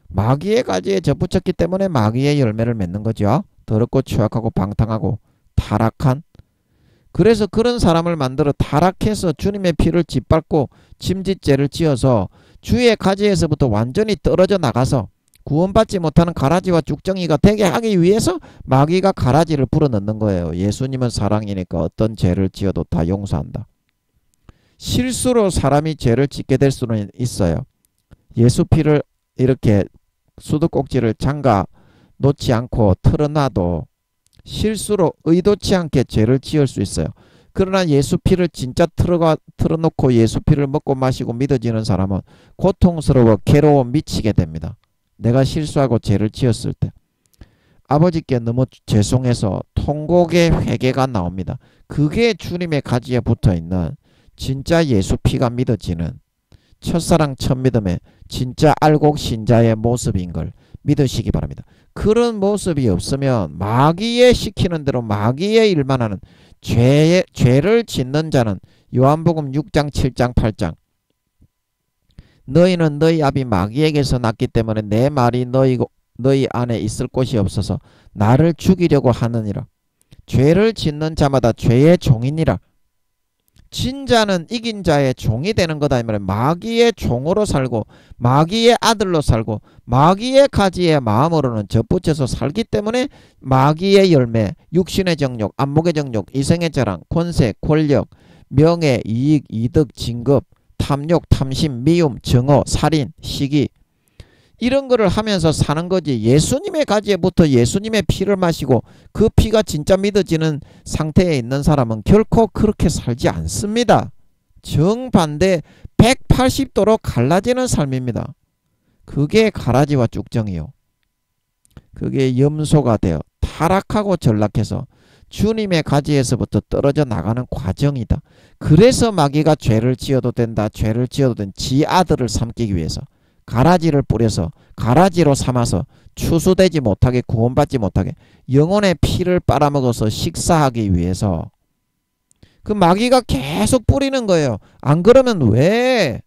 마귀의 가지에 젖붙였기 때문에 마귀의 열매를 맺는 거죠. 더럽고 취약하고 방탕하고 타락한, 그래서 그런 사람을 만들어 타락해서 주님의 피를 짓밟고 짐짓죄를 지어서 주의 가지에서부터 완전히 떨어져 나가서 구원받지 못하는 가라지와 쭉정이가 되게 하기 위해서 마귀가 가라지를 불어넣는 거예요. 예수님은 사랑이니까 어떤 죄를 지어도 다 용서한다. 실수로 사람이 죄를 짓게 될 수는 있어요. 예수 피를 이렇게 수도꼭지를 잠가 놓지 않고 틀어놔도 실수로 의도치 않게 죄를 지을 수 있어요. 그러나 예수 피를 진짜 틀어놓고 예수 피를 먹고 마시고 믿어지는 사람은 고통스러워 괴로워 미치게 됩니다. 내가 실수하고 죄를 지었을 때 아버지께 너무 죄송해서 통곡의 회개가 나옵니다. 그게 주님의 가지에 붙어있는 진짜 예수 피가 믿어지는 첫사랑 첫 믿음의 진짜 알곡 신자의 모습인 걸 믿으시기 바랍니다. 그런 모습이 없으면 마귀의 시키는 대로 마귀의 일만 하는 죄를 짓는 자는 요한복음 6장 7장 8장, 너희는 너희 아비 마귀에게서 났기 때문에 내 말이 너희 안에 있을 곳이 없어서 나를 죽이려고 하느니라. 죄를 짓는 자마다 죄의 종이니라. 진자는 이긴 자의 종이 되는 거다. 이 말은 마귀의 종으로 살고 마귀의 아들로 살고 마귀의 가지의 마음으로는 젖붙여서 살기 때문에 마귀의 열매, 육신의 정욕, 안목의 정욕, 이생의 자랑, 권세, 권력, 명예, 이익, 이득, 진급, 탐욕, 탐심, 미움, 정오, 살인, 시기, 이런 거를 하면서 사는 거지. 예수님의 가지에 붙어 예수님의 피를 마시고 그 피가 진짜 믿어지는 상태에 있는 사람은 결코 그렇게 살지 않습니다. 정반대 180도로 갈라지는 삶입니다. 그게 가라지와 쭉정이요. 그게 염소가 되어 타락하고 전락해서 주님의 가지에서부터 떨어져 나가는 과정이다. 그래서 마귀가 죄를 지어도 된다, 죄를 지어도 된 지 아들을 삼기 위해서 가라지를 뿌려서 가라지로 삼아서 추수되지 못하게, 구원받지 못하게 영혼의 피를 빨아먹어서 식사하기 위해서 그 마귀가 계속 뿌리는 거예요. 안 그러면 왜?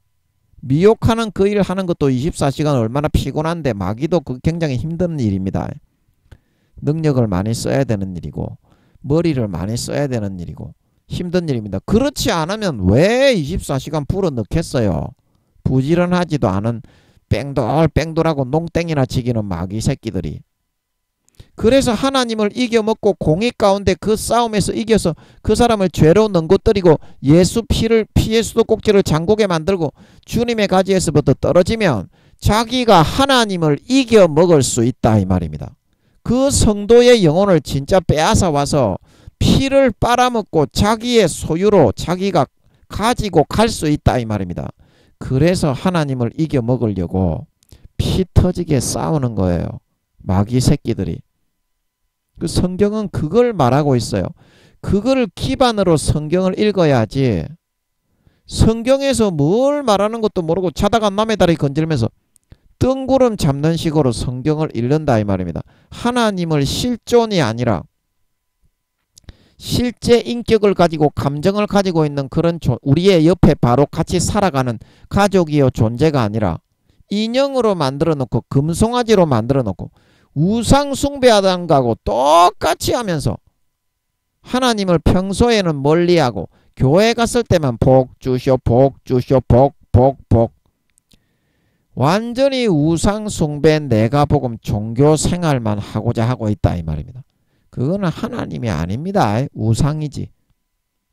미혹하는 그 일 하는 것도 24시간 얼마나 피곤한데 마귀도 그 굉장히 힘든 일입니다. 능력을 많이 써야 되는 일이고 머리를 많이 써야 되는 일이고 힘든 일입니다. 그렇지 않으면 왜 24시간 불어넣겠어요? 부지런하지도 않은 뺑돌뺑돌하고 농땡이나 지기는 마귀 새끼들이. 그래서 하나님을 이겨먹고 공의 가운데 그 싸움에서 이겨서 그 사람을 죄로 넘고뜨리고 예수 피의 수도꼭지를 장고게 만들고 주님의 가지에서부터 떨어지면 자기가 하나님을 이겨먹을 수 있다 이 말입니다. 그 성도의 영혼을 진짜 빼앗아 와서 피를 빨아먹고 자기의 소유로 자기가 가지고 갈 수 있다 이 말입니다. 그래서 하나님을 이겨먹으려고 피 터지게 싸우는 거예요. 마귀 새끼들이. 그 성경은 그걸 말하고 있어요. 그걸 기반으로 성경을 읽어야지 성경에서 뭘 말하는 것도 모르고 자다가 남의 다리 건질면서 뜬구름 잡는 식으로 성경을 읽는다 이 말입니다. 하나님을 실존이 아니라 실제 인격을 가지고 감정을 가지고 있는 그런 우리의 옆에 바로 같이 살아가는 가족이요 존재가 아니라 인형으로 만들어 놓고 금송아지로 만들어 놓고 우상 숭배하던 거하고 똑같이 하면서 하나님을 평소에는 멀리하고 교회 갔을 때만 복 주시오 복 주시오 복 완전히 우상 숭배 내가 복음 종교 생활만 하고자 하고 있다 이 말입니다. 그거는 하나님이 아닙니다. 우상이지.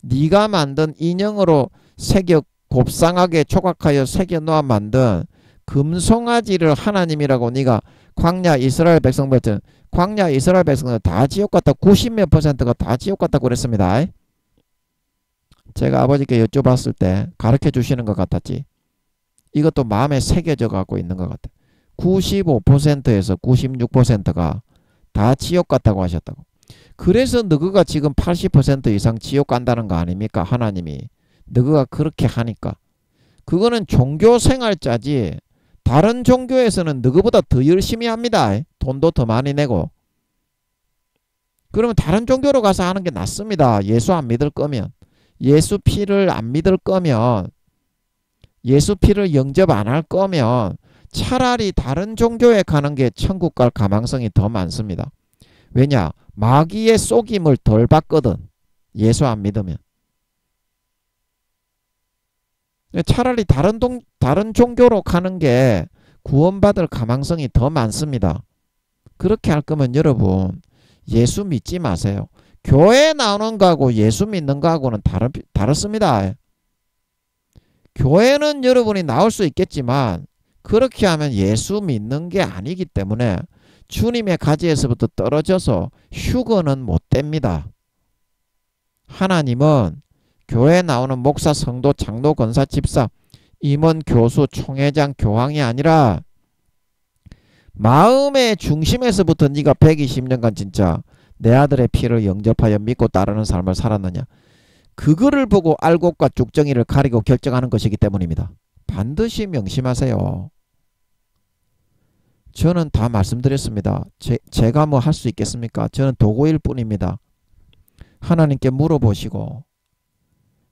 네가 만든 인형으로 새겨 곱상하게 조각하여 새겨놓아 만든 금송아지를 하나님이라고 네가 광야 이스라엘 백성들 광야 이스라엘 백성들 다 지옥 갔다 90몇 %가 다 지옥 갔다고 그랬습니다. 제가 아버지께 여쭤봤을 때 가르쳐 주시는 것 같았지. 이것도 마음에 새겨져 갖고 있는 것 같아. 95%에서 96%가 다 지옥 같다고 하셨다고. 그래서 너희가 지금 80% 이상 지옥 간다는 거 아닙니까? 하나님이 너희가 그렇게 하니까. 그거는 종교생활자지 다른 종교에서는 너희보다 더 열심히 합니다. 돈도 더 많이 내고. 그러면 다른 종교로 가서 하는 게 낫습니다. 예수 안 믿을 거면. 예수 피를 안 믿을 거면, 예수 피를 영접 안 할 거면 차라리 다른 종교에 가는 게 천국 갈 가망성이 더 많습니다. 왜냐? 마귀의 속임을 덜 받거든. 예수 안 믿으면. 차라리 다른 종교로 가는 게 구원받을 가망성이 더 많습니다. 그렇게 할 거면 여러분 예수 믿지 마세요. 교회 나오는 거하고 예수 믿는 거하고는 다릅니다. 교회는 여러분이 나올 수 있겠지만 그렇게 하면 예수 믿는 게 아니기 때문에 주님의 가지에서부터 떨어져서 휴거는 못 됩니다. 하나님은 교회에 나오는 목사, 성도, 장로, 권사, 집사, 임원, 교수, 총회장, 교황이 아니라 마음의 중심에서부터 네가 120년간 진짜 내 아들의 피를 영접하여 믿고 따르는 삶을 살았느냐. 그거를 보고 알곡과 쭉정이를 가리고 결정하는 것이기 때문입니다. 반드시 명심하세요. 저는 다 말씀드렸습니다. 제가 뭐 할 수 있겠습니까? 저는 도구일 뿐입니다. 하나님께 물어보시고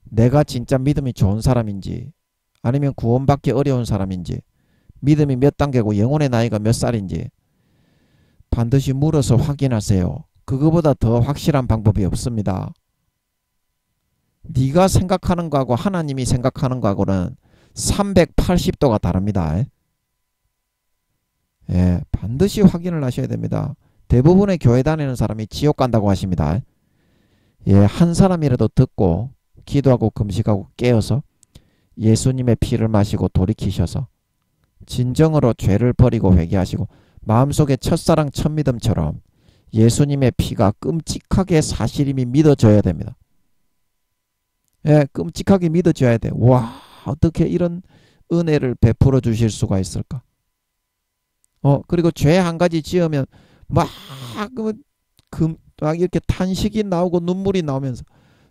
내가 진짜 믿음이 좋은 사람인지 아니면 구원받기 어려운 사람인지 믿음이 몇 단계고 영혼의 나이가 몇 살인지 반드시 물어서 확인하세요. 그거보다 더 확실한 방법이 없습니다. 네가 생각하는 거하고 하나님이 생각하는 거하고는 380도가 다릅니다. 예, 반드시 확인을 하셔야 됩니다. 대부분의 교회 다니는 사람이 지옥 간다고 하십니다. 예, 한 사람이라도 듣고 기도하고 금식하고 깨어서 예수님의 피를 마시고 돌이키셔서 진정으로 죄를 버리고 회개하시고 마음속에 첫사랑 첫믿음처럼 예수님의 피가 끔찍하게 사실임이 믿어져야 됩니다. 예, 끔찍하게 믿어져야 돼. 와, 어떻게 이런 은혜를 베풀어 주실 수가 있을까? 그리고 죄 한 가지 지으면 막 이렇게 탄식이 나오고 눈물이 나오면서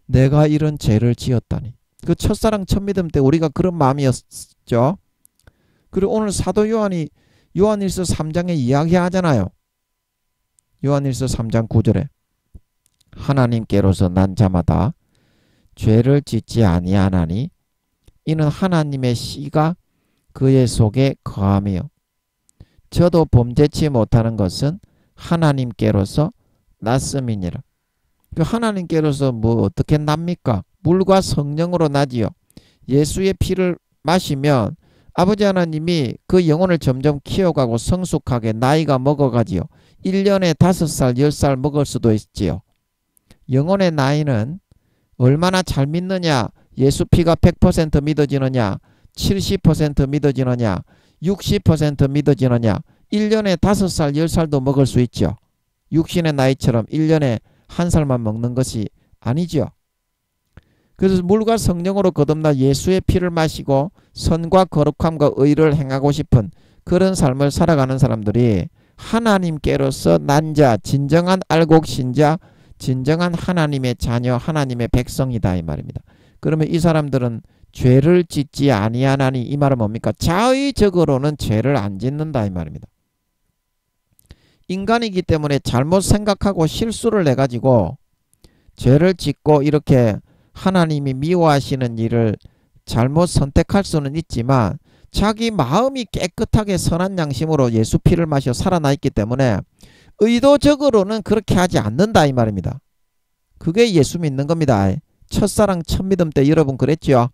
내가 이런 죄를 지었다니. 그 첫사랑 첫믿음 때 우리가 그런 마음이었죠. 그리고 오늘 사도 요한이 요한일서 3장에 이야기하잖아요. 요한일서 3장 9절에 하나님께로서 난 자마다 죄를 짓지 아니하나니 이는 하나님의 씨가 그의 속에 거하며 저도 범죄치 못하는 것은 하나님께로서 났음이니라. 그 하나님께로서 뭐 어떻게 납니까? 물과 성령으로 나지요. 예수의 피를 마시면 아버지 하나님이 그 영혼을 점점 키워가고 성숙하게 나이가 먹어가지요. 1년에 5살, 10살 먹을 수도 있지요. 영혼의 나이는 얼마나 잘 믿느냐, 예수 피가 100% 믿어지느냐, 70% 믿어지느냐, 60% 믿어지느냐, 1년에 5살, 10살도 먹을 수 있죠. 육신의 나이처럼 1년에 1살만 먹는 것이 아니죠. 그래서 물과 성령으로 거듭나 예수의 피를 마시고 선과 거룩함과 의를 행하고 싶은 그런 삶을 살아가는 사람들이 하나님께로서 난 자, 진정한 알곡신자, 진정한 하나님의 자녀, 하나님의 백성이다 이 말입니다. 그러면 이 사람들은 죄를 짓지 아니하나니 이 말은 뭡니까? 자의적으로는 죄를 안 짓는다 이 말입니다. 인간이기 때문에 잘못 생각하고 실수를 해가지고 죄를 짓고 이렇게 하나님이 미워하시는 일을 잘못 선택할 수는 있지만 자기 마음이 깨끗하게 선한 양심으로 예수 피를 마셔 살아나 있기 때문에 의도적으로는 그렇게 하지 않는다 이 말입니다. 그게 예수 믿는 겁니다. 첫사랑 첫믿음 때 여러분 그랬죠?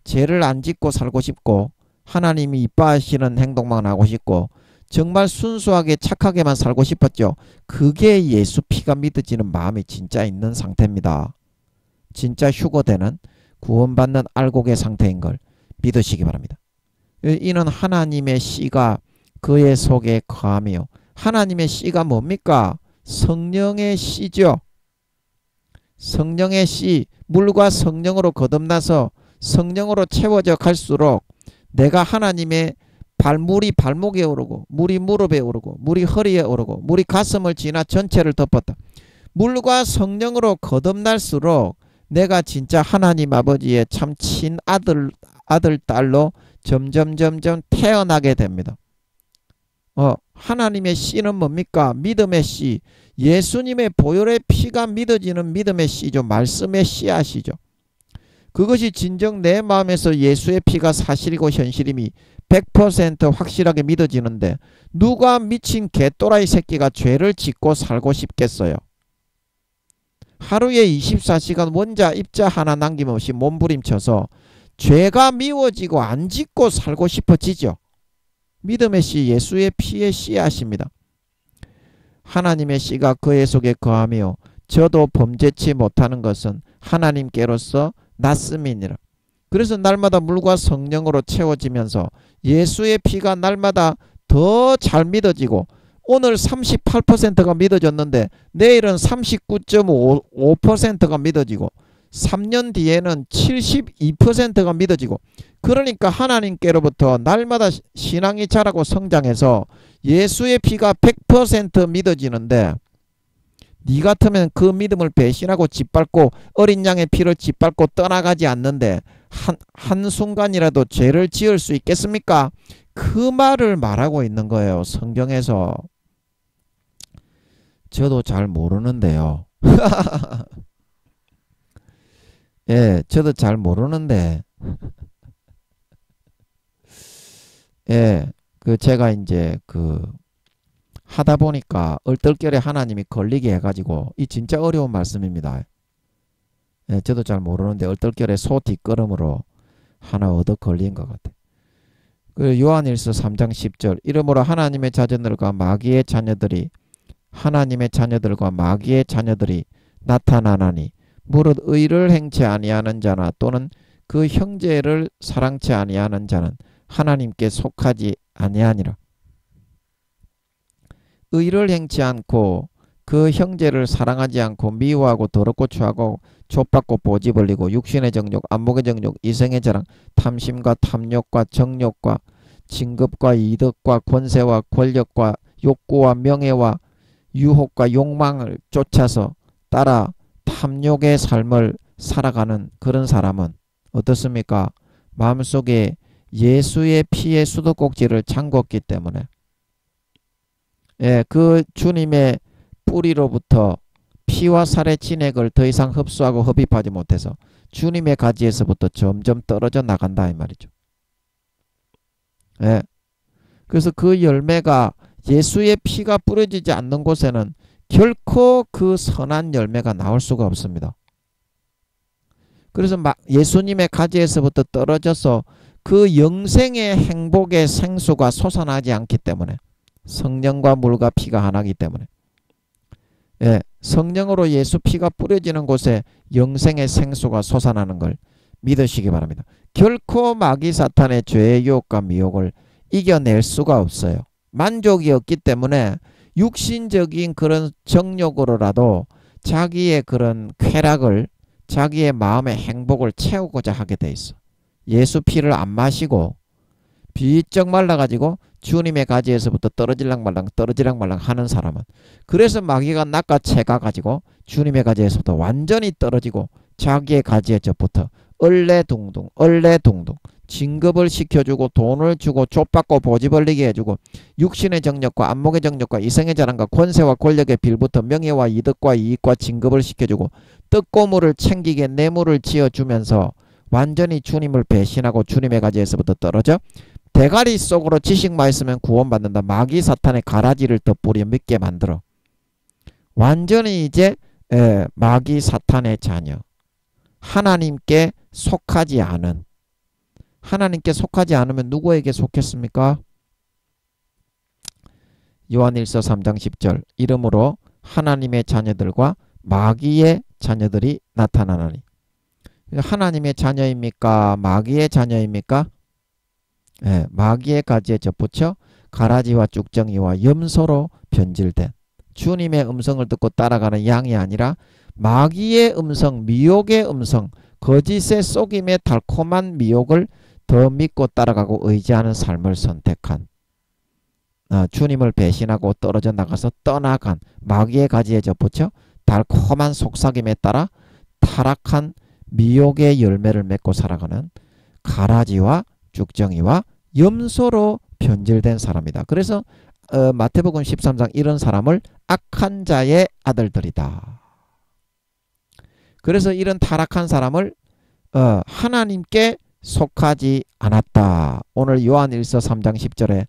죄를 안 짓고 살고 싶고 하나님이 이뻐하시는 행동만 하고 싶고 정말 순수하게 착하게만 살고 싶었죠. 그게 예수 피가 믿어지는 마음이 진짜 있는 상태입니다. 진짜 휴거되는 구원받는 알곡의 상태인 걸 믿으시기 바랍니다. 이는 하나님의 씨가 그의 속에 거하며 하나님의 씨가 뭡니까? 성령의 씨죠. 성령의 씨, 물과 성령으로 거듭나서 성령으로 채워져 갈수록 내가 하나님의 물이 발목에 오르고 물이 무릎에 오르고 물이 허리에 오르고 물이 가슴을 지나 전체를 덮었다. 물과 성령으로 거듭날수록 내가 진짜 하나님 아버지의 참 친아들 딸로 점점 태어나게 됩니다. 하나님의 씨는 뭡니까? 믿음의 씨. 예수님의 보혈의 피가 믿어지는 믿음의 씨죠. 말씀의 씨앗이죠. 그것이 진정 내 마음에서 예수의 피가 사실이고 현실임이 100% 확실하게 믿어지는데 누가 미친 개또라이 새끼가 죄를 짓고 살고 싶겠어요? 하루에 24시간 원자 입자 하나 남김없이 몸부림쳐서 죄가 미워지고 안 짓고 살고 싶어지죠. 믿음의 씨, 예수의 피의 씨앗입니다. 하나님의 씨가 그의 속에 거하며 저도 범죄치 못하는 것은 하나님께로서 낫음이니라. 그래서 날마다 물과 성령으로 채워지면서 예수의 피가 날마다 더 잘 믿어지고 오늘 38%가 믿어졌는데 내일은 39.5%가 믿어지고 3년 뒤에는 72%가 믿어지고 그러니까 하나님께로부터 날마다 신앙이 자라고 성장해서 예수의 피가 100% 믿어지는데 니 같으면 그 믿음을 배신하고 짓밟고 어린 양의 피를 짓밟고 떠나가지 않는데 한순간이라도 죄를 지을 수 있겠습니까? 그 말을 말하고 있는 거예요. 성경에서. 저도 잘 모르는데요. 예, 저도 잘 모르는데 예, 제가 이제 하다 보니까 얼떨결에 하나님이 걸리게 해가지고 이 진짜 어려운 말씀입니다. 예, 저도 잘 모르는데 얼떨결에 소 뒷걸음으로 하나 얻어 걸린 것 같아요. 요한일서 3장 10절 이러므로 하나님의 자녀들과 마귀의 자녀들이 나타나나니 무릇 의를 행치 아니하는 자나 또는 그 형제를 사랑치 아니하는 자는 하나님께 속하지 아니하니라. 의를 행치 않고 그 형제를 사랑하지 않고 미워하고 더럽고 추하고 족받고 보지 벌리고 육신의 정욕, 안목의 정욕, 이생의 자랑, 탐심과 탐욕과 정욕과 진급과 이득과 권세와 권력과 욕구와 명예와 유혹과 욕망을 쫓아서 따라 탐욕의 삶을 살아가는 그런 사람은 어떻습니까? 마음속에 예수의 피의 수도꼭지를 잠궜기 때문에 그 주님의 뿌리로부터 피와 살의 진액을 더 이상 흡수하고 흡입하지 못해서 주님의 가지에서부터 점점 떨어져 나간다 이 말이죠. 그래서 그 열매가 예수의 피가 뿌려지지 않는 곳에는 결코 그 선한 열매가 나올 수가 없습니다. 그래서 예수님의 가지에서부터 떨어져서 그 영생의 행복의 생수가 솟아나지 않기 때문에 성령과 물과 피가 하나이기 때문에 성령으로 예수 피가 뿌려지는 곳에 영생의 생수가 솟아나는 걸 믿으시기 바랍니다. 결코 마귀 사탄의 죄의 유혹과 미혹을 이겨낼 수가 없어요. 만족이 없기 때문에 육신적인 그런 정욕으로라도 자기의 그런 쾌락을 자기의 마음의 행복을 채우고자 하게 돼 있어. 예수 피를 안 마시고 비쩍 말라가지고 주님의 가지에서부터 떨어질랑 말랑 하는 사람은 그래서 마귀가 낚아채가가지고 주님의 가지에서부터 완전히 떨어지고 자기의 가지에서부터 얼레둥둥 진급을 시켜주고 돈을 주고 족받고 보지벌리게 해주고 육신의 정력과 안목의 정력과 이생의 자랑과 권세와 권력의 빌부터 명예와 이득과 이익과 진급을 시켜주고 떡고물을 챙기게 뇌물을 지어주면서 완전히 주님을 배신하고 주님의 가지에서부터 떨어져 대가리 속으로 지식만 있으면 구원받는다. 마귀 사탄의 가라지를 덧뿌려 믿게 만들어 완전히 이제 마귀 사탄의 자녀, 하나님께 속하지 않은, 하나님께 속하지 않으면 누구에게 속했습니까? 요한일서 3장 10절 이러므로 하나님의 자녀들과 마귀의 자녀들이 나타나나니. 하나님의 자녀입니까? 마귀의 자녀입니까? 마귀의 가지에 접붙여 가라지와 쭉정이와 염소로 변질된 주님의 음성을 듣고 따라가는 양이 아니라 마귀의 음성, 미혹의 음성, 거짓의 속임의 달콤한 미혹을 더 믿고 따라가고 의지하는 삶을 선택한, 주님을 배신하고 떨어져 나가서 떠나간, 마귀의 가지에 접붙여 달콤한 속삭임에 따라 타락한 미혹의 열매를 맺고 살아가는 가라지와 쭉정이와 염소로 변질된 사람이다. 그래서 마태복음 13장 이런 사람을 악한 자의 아들들이다. 그래서 이런 타락한 사람을 하나님께 속하지 않았다. 오늘 요한일서 3장 10절에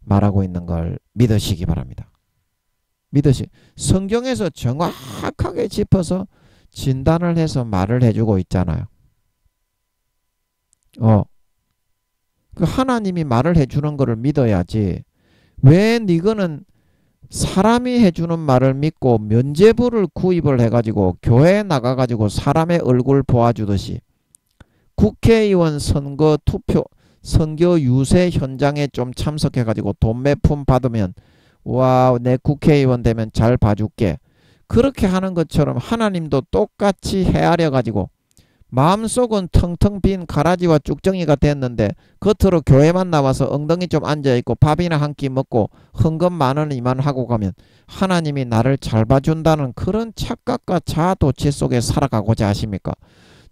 말하고 있는 걸 믿으시기 바랍니다. 성경에서 정확하게 짚어서 진단을 해서 말을 해주고 있잖아요. 그 하나님이 말을 해주는 거를 믿어야지. 왜 니거는 사람이 해주는 말을 믿고 면죄부를 구입을 해가지고 교회에 나가가지고 사람의 얼굴 보아주듯이 국회의원 선거 투표 선거 유세 현장에 좀 참석해가지고 돈 몇 푼 받으면 와, 내 국회의원 되면 잘 봐줄게. 그렇게 하는 것처럼 하나님도 똑같이 헤아려가지고 마음속은 텅텅 빈 가라지와 쭉정이가 됐는데 겉으로 교회만 나와서 엉덩이 좀 앉아있고 밥이나 한 끼 먹고 헌금 10,000원이만 하고 가면 하나님이 나를 잘 봐준다는 그런 착각과 자아도취 속에 살아가고자 하십니까?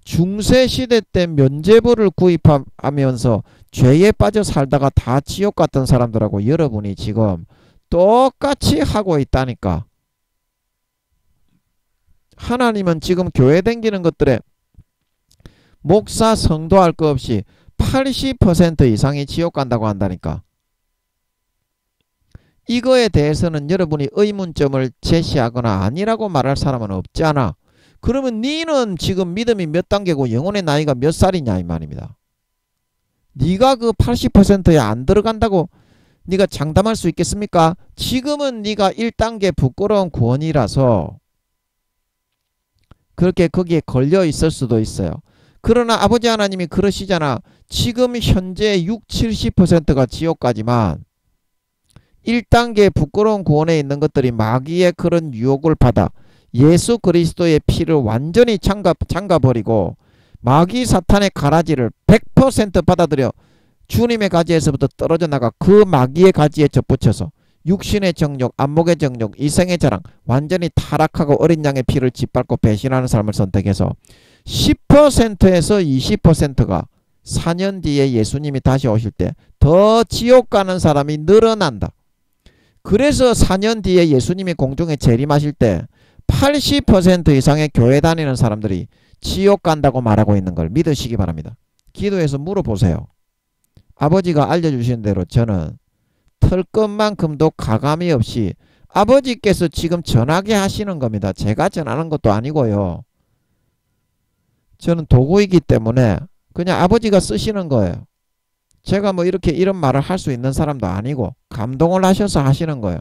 중세시대 때 면죄부를 구입하면서 죄에 빠져 살다가 다 지옥 갔던 사람들하고 여러분이 지금 똑같이 하고 있다니까. 하나님은 지금 교회 다니는 것들에 목사 성도할 것 없이 80% 이상이 지옥 간다고 한다니까. 이거에 대해서는 여러분이 의문점을 제시하거나 아니라고 말할 사람은 없잖아. 그러면 니는 지금 믿음이 몇 단계고 영혼의 나이가 몇 살이냐 이 말입니다. 니가 그 80%에 안 들어간다고 니가 장담할 수 있겠습니까? 지금은 니가 1단계 부끄러운 구원이라서 그렇게 거기에 걸려 있을 수도 있어요. 그러나 아버지 하나님이 그러시잖아. 지금 현재 60-70%가 지옥 가지만 1단계 부끄러운 구원에 있는 것들이 마귀의 그런 유혹을 받아 예수 그리스도의 피를 완전히 잠가버리고 마귀 사탄의 가라지를 100% 받아들여 주님의 가지에서부터 떨어져 나가 그 마귀의 가지에 접붙여서 육신의 정욕, 안목의 정욕, 이생의 자랑 완전히 타락하고 어린 양의 피를 짓밟고 배신하는 삶을 선택해서 10%에서 20%가 4년 뒤에 예수님이 다시 오실 때 더 지옥 가는 사람이 늘어난다. 그래서 4년 뒤에 예수님이 공중에 재림하실 때 80% 이상의 교회 다니는 사람들이 지옥 간다고 말하고 있는 걸 믿으시기 바랍니다. 기도해서 물어보세요. 아버지가 알려주신 대로 저는 털끝만큼도 가감이 없이 아버지께서 지금 전하게 하시는 겁니다. 제가 전하는 것도 아니고요. 저는 도구이기 때문에 그냥 아버지가 쓰시는 거예요. 제가 뭐 이렇게 이런 말을 할 수 있는 사람도 아니고 감동을 하셔서 하시는 거예요.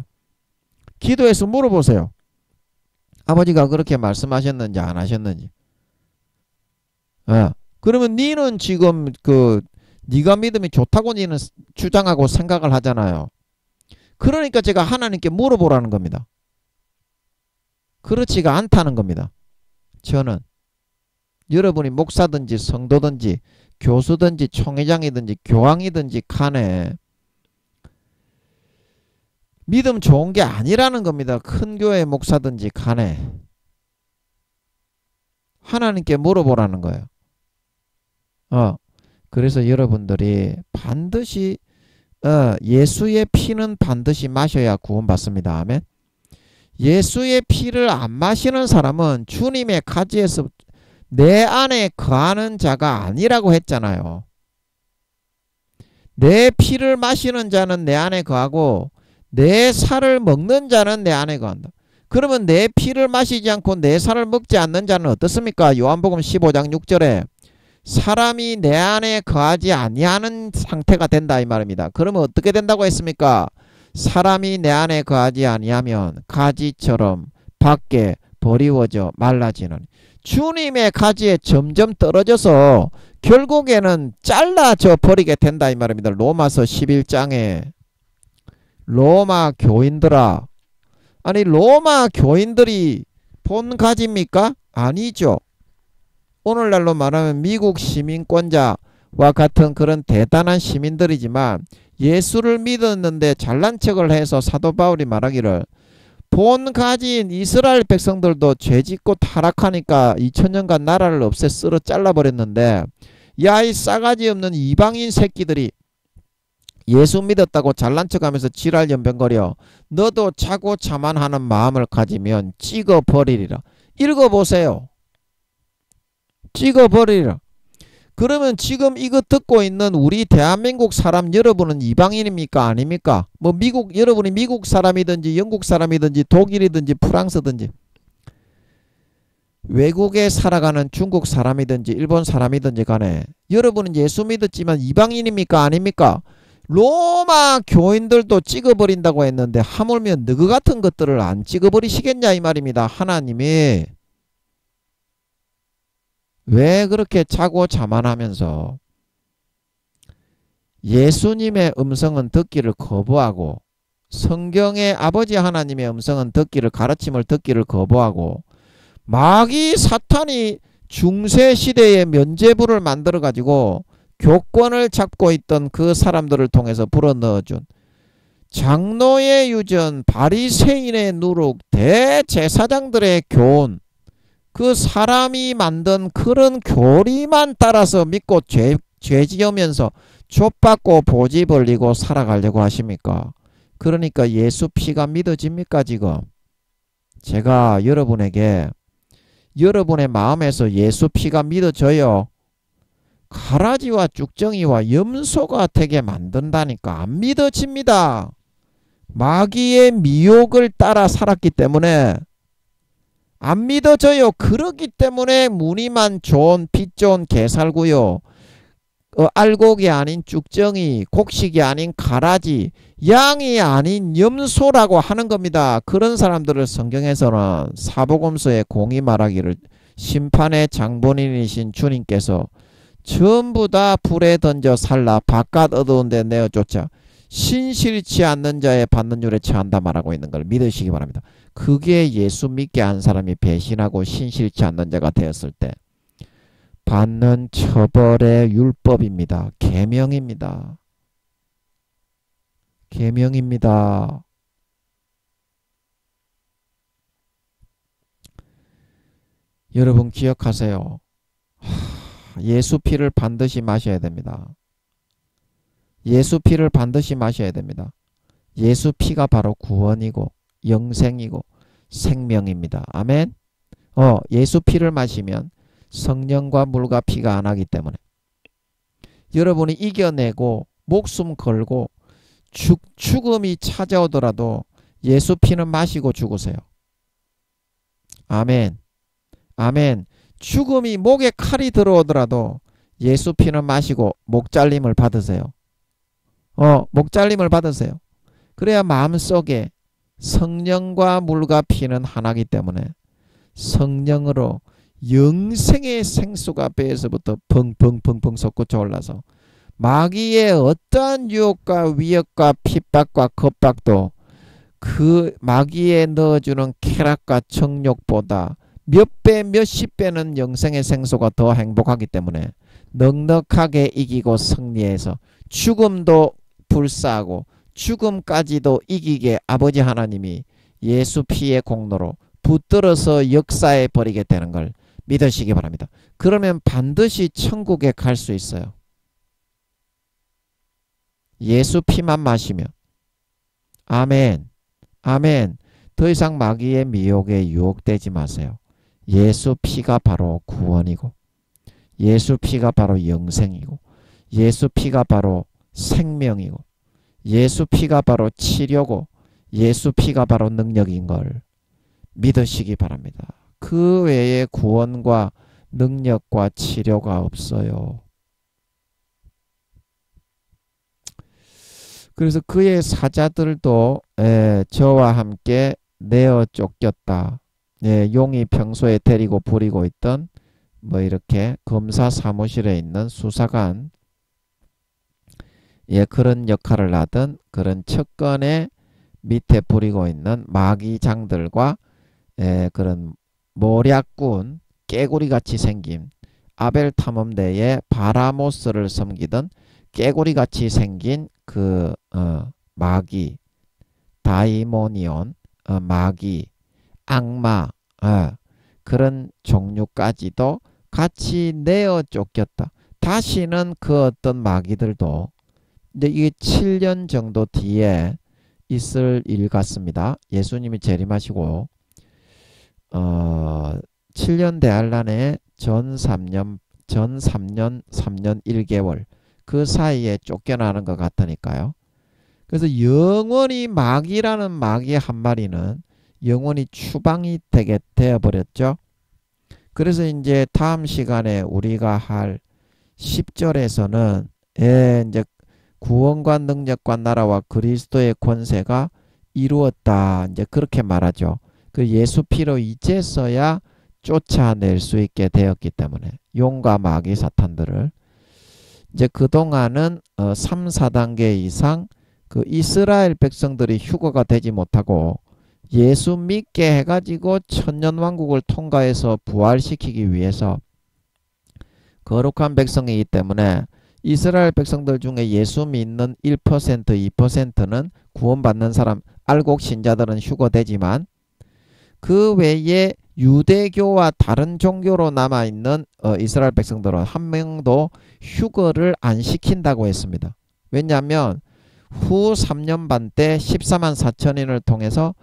기도해서 물어보세요. 아버지가 그렇게 말씀하셨는지 안 하셨는지. 그러면 니는 지금 네가 믿음이 좋다고 니는 주장하고 생각을 하잖아요. 그러니까 제가 하나님께 물어보라는 겁니다. 그렇지가 않다는 겁니다. 저는 여러분이 목사든지 성도든지 교수든지 총회장이든지 교황이든지 간에 믿음 좋은 게 아니라는 겁니다. 큰 교회 목사든지 간에 하나님께 물어보라는 거예요. 그래서 여러분들이 반드시 예수의 피는 반드시 마셔야 구원받습니다. 아멘. 예수의 피를 안 마시는 사람은 주님의 가지에서 내 안에 거하는 자가 아니라고 했잖아요. 내 피를 마시는 자는 내 안에 거하고 내 살을 먹는 자는 내 안에 거한다. 그러면 내 피를 마시지 않고 내 살을 먹지 않는 자는 어떻습니까? 요한복음 15장 6절에 사람이 내 안에 거하지 아니하는 상태가 된다 이 말입니다. 그러면 어떻게 된다고 했습니까? 사람이 내 안에 거하지 아니하면 가지처럼 밖에 버리워져 말라지는, 주님의 가지에 점점 떨어져서 결국에는 잘라져 버리게 된다 이 말입니다. 로마서 11장에 로마 교인들아, 아니 로마 교인들이 본 가지입니까? 아니죠. 오늘날로 말하면 미국 시민권자와 같은 그런 대단한 시민들이지만 예수를 믿었는데 잘난 척을 해서 사도 바울이 말하기를 본 가지인 이스라엘 백성들도 죄짓고 타락하니까 2000년간 나라를 없애 쓸어 잘라버렸는데 야, 이 싸가지 없는 이방인 새끼들이 예수 믿었다고 잘난 척하면서 지랄 연병거려. 너도 자고 자만하는 마음을 가지면 찍어버리리라. 읽어보세요. 찍어버리리라. 그러면 지금 이거 듣고 있는 우리 대한민국 사람 여러분은 이방인입니까? 아닙니까? 뭐 여러분이 미국 사람이든지 영국 사람이든지 독일이든지 프랑스든지 외국에 살아가는 중국 사람이든지 일본 사람이든지 간에 여러분은 예수 믿었지만 이방인입니까? 아닙니까? 로마 교인들도 찍어버린다고 했는데 하물며 너그 같은 것들을 안 찍어버리시겠냐 이 말입니다. 하나님이 왜 그렇게 자고 자만하면서 예수님의 음성은 듣기를 거부하고 성경의 아버지 하나님의 음성은 듣기를 가르침을 듣기를 거부하고 마귀 사탄이 중세시대에 면죄부를 만들어 가지고 교권을 잡고 있던 그 사람들을 통해서 불어넣어준 장로의 유전, 바리새인의 누룩, 대제사장들의 교훈, 그 사람이 만든 그런 교리만 따라서 믿고 죄 지으면서 족받고 보지 벌리고 살아가려고 하십니까? 그러니까 예수 피가 믿어집니까 지금? 제가 여러분에게 여러분의 마음에서 예수 피가 믿어져요. 가라지와 쭉정이와 염소가 되게 만든다니까 안 믿어집니다. 마귀의 미혹을 따라 살았기 때문에 안 믿어져요. 그렇기 때문에 무늬만 좋은 빛 좋은 개 살고요. 알곡이 아닌 쭉정이, 곡식이 아닌 가라지, 양이 아닌 염소라고 하는 겁니다. 그런 사람들을 성경에서는 사복음서에 공이 말하기를 심판의 장본인이신 주님께서 전부 다 불에 던져 살라 바깥 어두운 데 내어쫓아 신실치 않는 자의 받는 율에 처한다 말하고 있는 걸 믿으시기 바랍니다. 그게 예수 믿게 한 사람이 배신하고 신실치 않는 자가 되었을 때 받는 처벌의 율법입니다. 계명입니다. 계명입니다. 여러분 기억하세요. 예수 피를 반드시 마셔야 됩니다. 예수 피를 반드시 마셔야 됩니다. 예수 피가 바로 구원이고 영생이고 생명입니다. 아멘. 예수 피를 마시면 성령과 물과 피가 안 하기 때문에 여러분이 이겨내고 목숨 걸고 죽음이 찾아오더라도 예수 피는 마시고 죽으세요. 아멘. 아멘. 죽음이 목에 칼이 들어오더라도 예수 피는 마시고 목잘림을 받으세요. 목잘림을 받으세요. 그래야 마음속에 성령과 물과 피는 하나이기 때문에 성령으로 영생의 생수가 배에서부터 펑펑펑펑 솟구쳐 올라서 마귀의 어떠한 유혹과 위협과 핍박과 겁박도 그 마귀에 넣어주는 쾌락과 정욕보다 몇 배, 몇십 배는 영생의 생수가 더 행복하기 때문에 넉넉하게 이기고 승리해서 죽음도 불사하고 죽음까지도 이기게 아버지 하나님이 예수 피의 공로로 붙들어서 역사해 버리게 되는 걸 믿으시기 바랍니다. 그러면 반드시 천국에 갈 수 있어요. 예수 피만 마시면. 아멘. 아멘. 더 이상 마귀의 미혹에 유혹되지 마세요. 예수 피가 바로 구원이고 예수 피가 바로 영생이고 예수 피가 바로 생명이고 예수 피가 바로 치료고 예수 피가 바로 능력인 걸 믿으시기 바랍니다. 그 외에 구원과 능력과 치료가 없어요. 그래서 그의 사자들도 저와 함께 내어 쫓겼다. 용이 평소에 데리고 부리고 있던 뭐 이렇게 검사 사무실에 있는 수사관 그런 역할을 하던 그런 척건의 밑에 부리고 있는 마귀장들과 그런 모략꾼 깨구리같이 생긴 아벨 탐험대에 바라모스를 섬기던 깨구리같이 생긴 그 마귀, 다이모니온, 마귀, 악마, 그런 종류까지도 같이 내어 쫓겼다. 다시는 그 어떤 마귀들도 이제 이게 7년 정도 뒤에 있을 일 같습니다. 예수님이 재림하시고 7년 대환란에 전 3년 3년 1개월 그 사이에 쫓겨나는 것 같으니까요. 그래서 영원히 마귀라는 마귀 한 마리는 영원히 추방이 되게 되어버렸죠. 그래서 이제 다음 시간에 우리가 할 10절에서는 이제 구원과 능력과 나라와 그리스도의 권세가 이루었다. 이제 그렇게 말하죠. 그 예수 피로 이제서야 쫓아낼 수 있게 되었기 때문에 용과 마귀 사탄들을 이제 그동안은 3, 4단계 이상 그 이스라엘 백성들이 휴거가 되지 못하고 예수 믿게 해가지고 천년왕국을 통과해서 부활시키기 위해서 거룩한 백성이기 때문에 이스라엘 백성들 중에 예수 믿는 1%, 2%는 구원받는 사람, 알곡 신자들은 휴거되지만 그 외에 유대교와 다른 종교로 남아있는 이스라엘 백성들은 한 명도 휴거를 안 시킨다고 했습니다. 왜냐하면 후 3년 반 때 14만 4천인을 통해서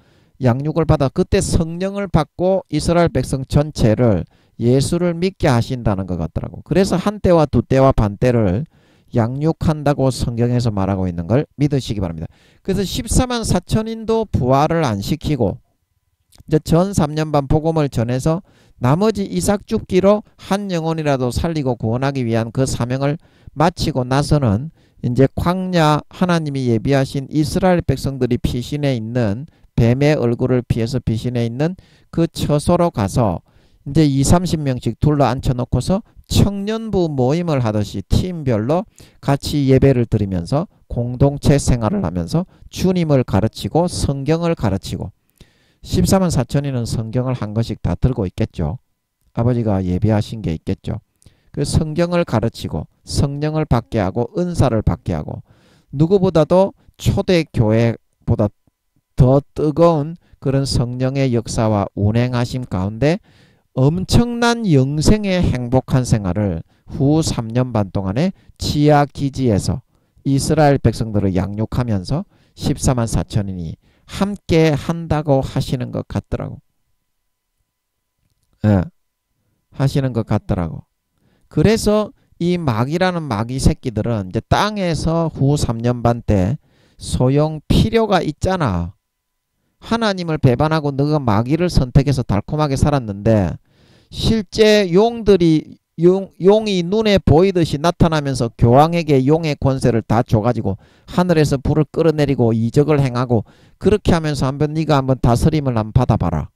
양육을 받아 그때 성령을 받고 이스라엘 백성 전체를 예수를 믿게 하신다는 것 같더라고. 그래서 한때와 두때와 반때를 양육한다고 성경에서 말하고 있는 걸 믿으시기 바랍니다. 그래서 14만 4천인도 부활을 안 시키고 이제 전 3년 반 복음을 전해서 나머지 이삭 죽기로 한 영혼이라도 살리고 구원하기 위한 그 사명을 마치고 나서는 이제 광야 하나님이 예비하신 이스라엘 백성들이 피신해 있는 뱀의 얼굴을 피해서 피신해 있는 그 처소로 가서 이제 20, 30명씩 둘러 앉혀놓고서 청년부 모임을 하듯이 팀별로 같이 예배를 드리면서 공동체 생활을 하면서 주님을 가르치고 성경을 가르치고 14만 4천인은 성경을 한 권씩 다 들고 있겠죠. 아버지가 예배하신 게 있겠죠. 그 성경을 가르치고 성령을 받게 하고 은사를 받게 하고 누구보다도 초대교회보다 더 뜨거운 그런 성령의 역사와 운행하심 가운데 엄청난 영생의 행복한 생활을 후 3년 반 동안에 지하 기지에서 이스라엘 백성들을 양육하면서 14만 4천인이 함께 한다고 하시는 것 같더라고. 하시는 것 같더라고. 그래서 이 마귀라는 마귀 새끼들은 이제 땅에서 후 3년 반 때 소용 필요가 있잖아. 하나님을 배반하고 너가 마귀를 선택해서 달콤하게 살았는데 실제 용들이 용이 눈에 보이듯이 나타나면서 교황에게 용의 권세를 다 줘가지고 하늘에서 불을 끌어내리고 이적을 행하고 그렇게 하면서 네가 한번 다스림을 한번 받아봐라.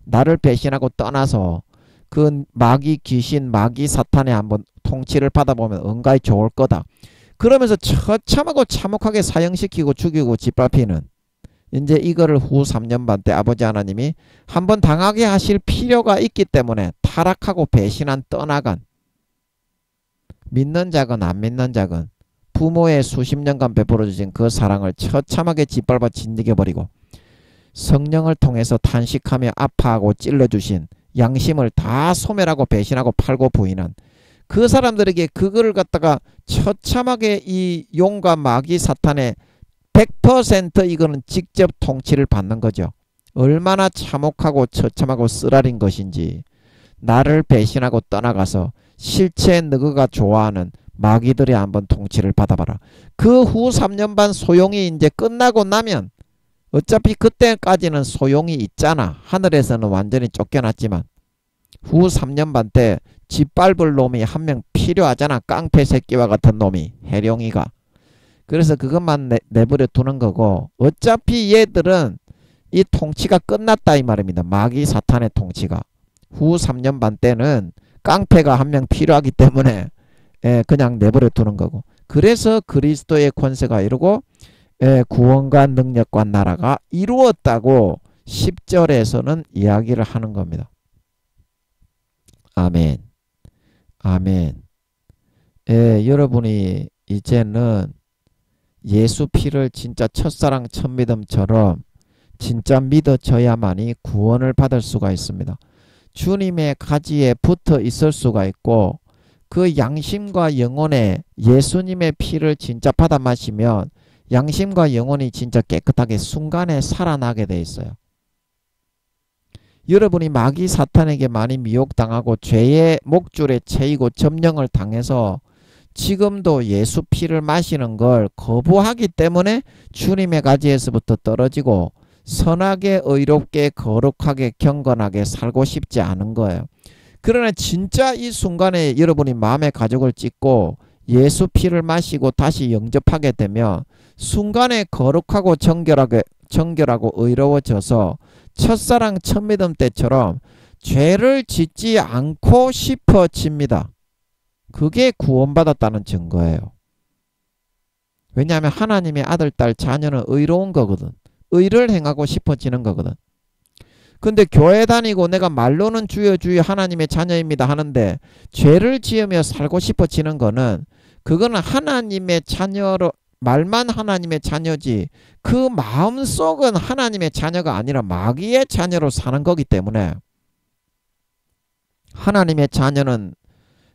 나를 배신하고 떠나서 그 마귀 귀신 마귀 사탄에 한번 통치를 받아보면 은가히 좋을 거다. 그러면서 처참하고 참혹하게 사형시키고 죽이고 짓밟히는 이제 이거를 후 3년 반 때 아버지 하나님이 한번 당하게 하실 필요가 있기 때문에 타락하고 배신한 떠나간 믿는 자건 안 믿는 자건 부모의 수십 년간 베풀어 주신 그 사랑을 처참하게 짓밟아 진득여버리고 성령을 통해서 탄식하며 아파하고 찔러주신 양심을 다 소멸하고 배신하고 팔고 부인한 그 사람들에게 그거를 갖다가 처참하게 이 용과 마귀 사탄의 100% 이거는 직접 통치를 받는 거죠. 얼마나 참혹하고 처참하고 쓰라린 것인지 나를 배신하고 떠나가서 실체 너가 좋아하는 마귀들이 한번 통치를 받아봐라. 그 후 3년 반 소용이 이제 끝나고 나면 어차피 그때까지는 소용이 있잖아. 하늘에서는 완전히 쫓겨났지만 후 3년 반 때 짓밟을 놈이 한 명 필요하잖아. 깡패 새끼와 같은 놈이 해룡이가. 그래서 그것만 내버려 두는 거고 어차피 얘들은 이 통치가 끝났다 이 말입니다. 마귀 사탄의 통치가. 후 3년 반 때는 깡패가 한 명 필요하기 때문에 그냥 내버려 두는 거고. 그래서 그리스도의 권세가 이루고 구원과 능력과 나라가 이루었다고 10절에서는 이야기를 하는 겁니다. 아멘. 아멘. 예, 여러분이 이제는 예수 피를 진짜 첫사랑 첫믿음처럼 진짜 믿어져야만이 구원을 받을 수가 있습니다. 주님의 가지에 붙어 있을 수가 있고 그 양심과 영혼에 예수님의 피를 진짜 받아 마시면 양심과 영혼이 진짜 깨끗하게 순간에 살아나게 돼 있어요. 여러분이 마귀 사탄에게 많이 미혹당하고 죄의 목줄에 채이고 점령을 당해서 지금도 예수 피를 마시는 걸 거부하기 때문에 주님의 가지에서부터 떨어지고 선하게 의롭게 거룩하게 경건하게 살고 싶지 않은 거예요. 그러나 진짜 이 순간에 여러분이 마음의 가죽을 찢고 예수 피를 마시고 다시 영접하게 되면 순간에 거룩하고 정결하고 의로워져서 첫사랑 첫믿음 때처럼 죄를 짓지 않고 싶어집니다. 그게 구원받았다는 증거예요. 왜냐하면 하나님의 아들, 딸, 자녀는 의로운 거거든. 의를 행하고 싶어지는 거거든. 근데 교회 다니고 내가 말로는 주여 주여 하나님의 자녀입니다 하는데 죄를 지으며 살고 싶어지는 거는 그거는 하나님의 자녀로 말만 하나님의 자녀지 그 마음속은 하나님의 자녀가 아니라 마귀의 자녀로 사는 거기 때문에 하나님의 자녀는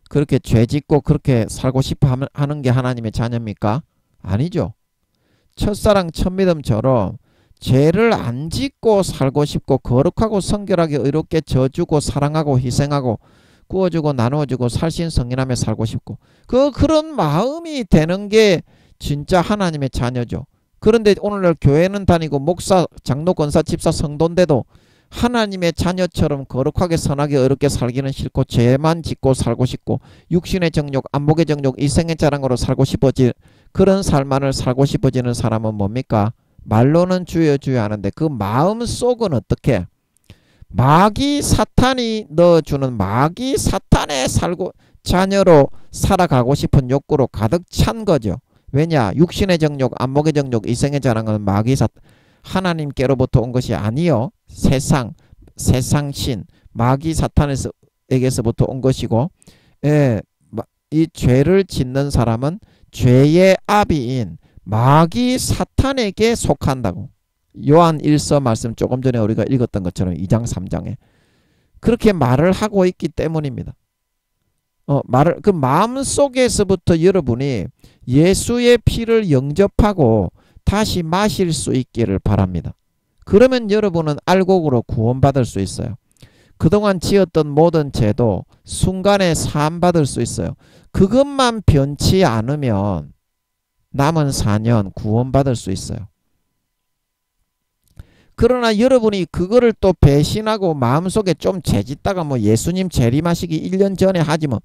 그렇게 죄 짓고 그렇게 살고 싶어 하는 게 하나님의 자녀입니까? 아니죠. 첫사랑 첫믿음처럼 죄를 안 짓고 살고 싶고 거룩하고 성결하게 의롭게 져주고 사랑하고 희생하고 구워주고 나누어주고 살신성인하며 살고 싶고 그런 마음이 되는 게 진짜 하나님의 자녀죠. 그런데 오늘날 교회는 다니고 목사, 장로, 권사, 집사, 성도인데도 하나님의 자녀처럼 거룩하게 선하게 의롭게 살기는 싫고 죄만 짓고 살고 싶고 육신의 정욕, 안목의 정욕, 이생의 자랑으로 살고 싶어지 그런 삶만을 살고 싶어지는 사람은 뭡니까? 말로는 주여 주여 하는데 그 마음속은 어떻게? 마귀 사탄이 넣어주는 마귀 사탄의 자녀로 살아가고 싶은 욕구로 가득 찬 거죠. 왜냐? 육신의 정욕, 안목의 정욕, 이생의 자랑은 마귀 하나님께로부터 온 것이 아니요. 세상신, 마귀 사탄에게서부터 온 것이고 이 죄를 짓는 사람은 죄의 아비인 마귀 사탄에게 속한다고. 요한 1서 말씀 조금 전에 우리가 읽었던 것처럼 2장 3장에 그렇게 말을 하고 있기 때문입니다. 그 마음속에서부터 여러분이 예수의 피를 영접하고 다시 마실 수 있기를 바랍니다. 그러면 여러분은 알곡으로 구원받을 수 있어요. 그동안 지었던 모든 죄도 순간에 사함받을 수 있어요. 그것만 변치 않으면 남은 4년 구원받을 수 있어요. 그러나 여러분이 그거를 또 배신하고 마음속에 좀 죄짓다가 뭐 예수님 재림하시기 1년 전에 하지 뭐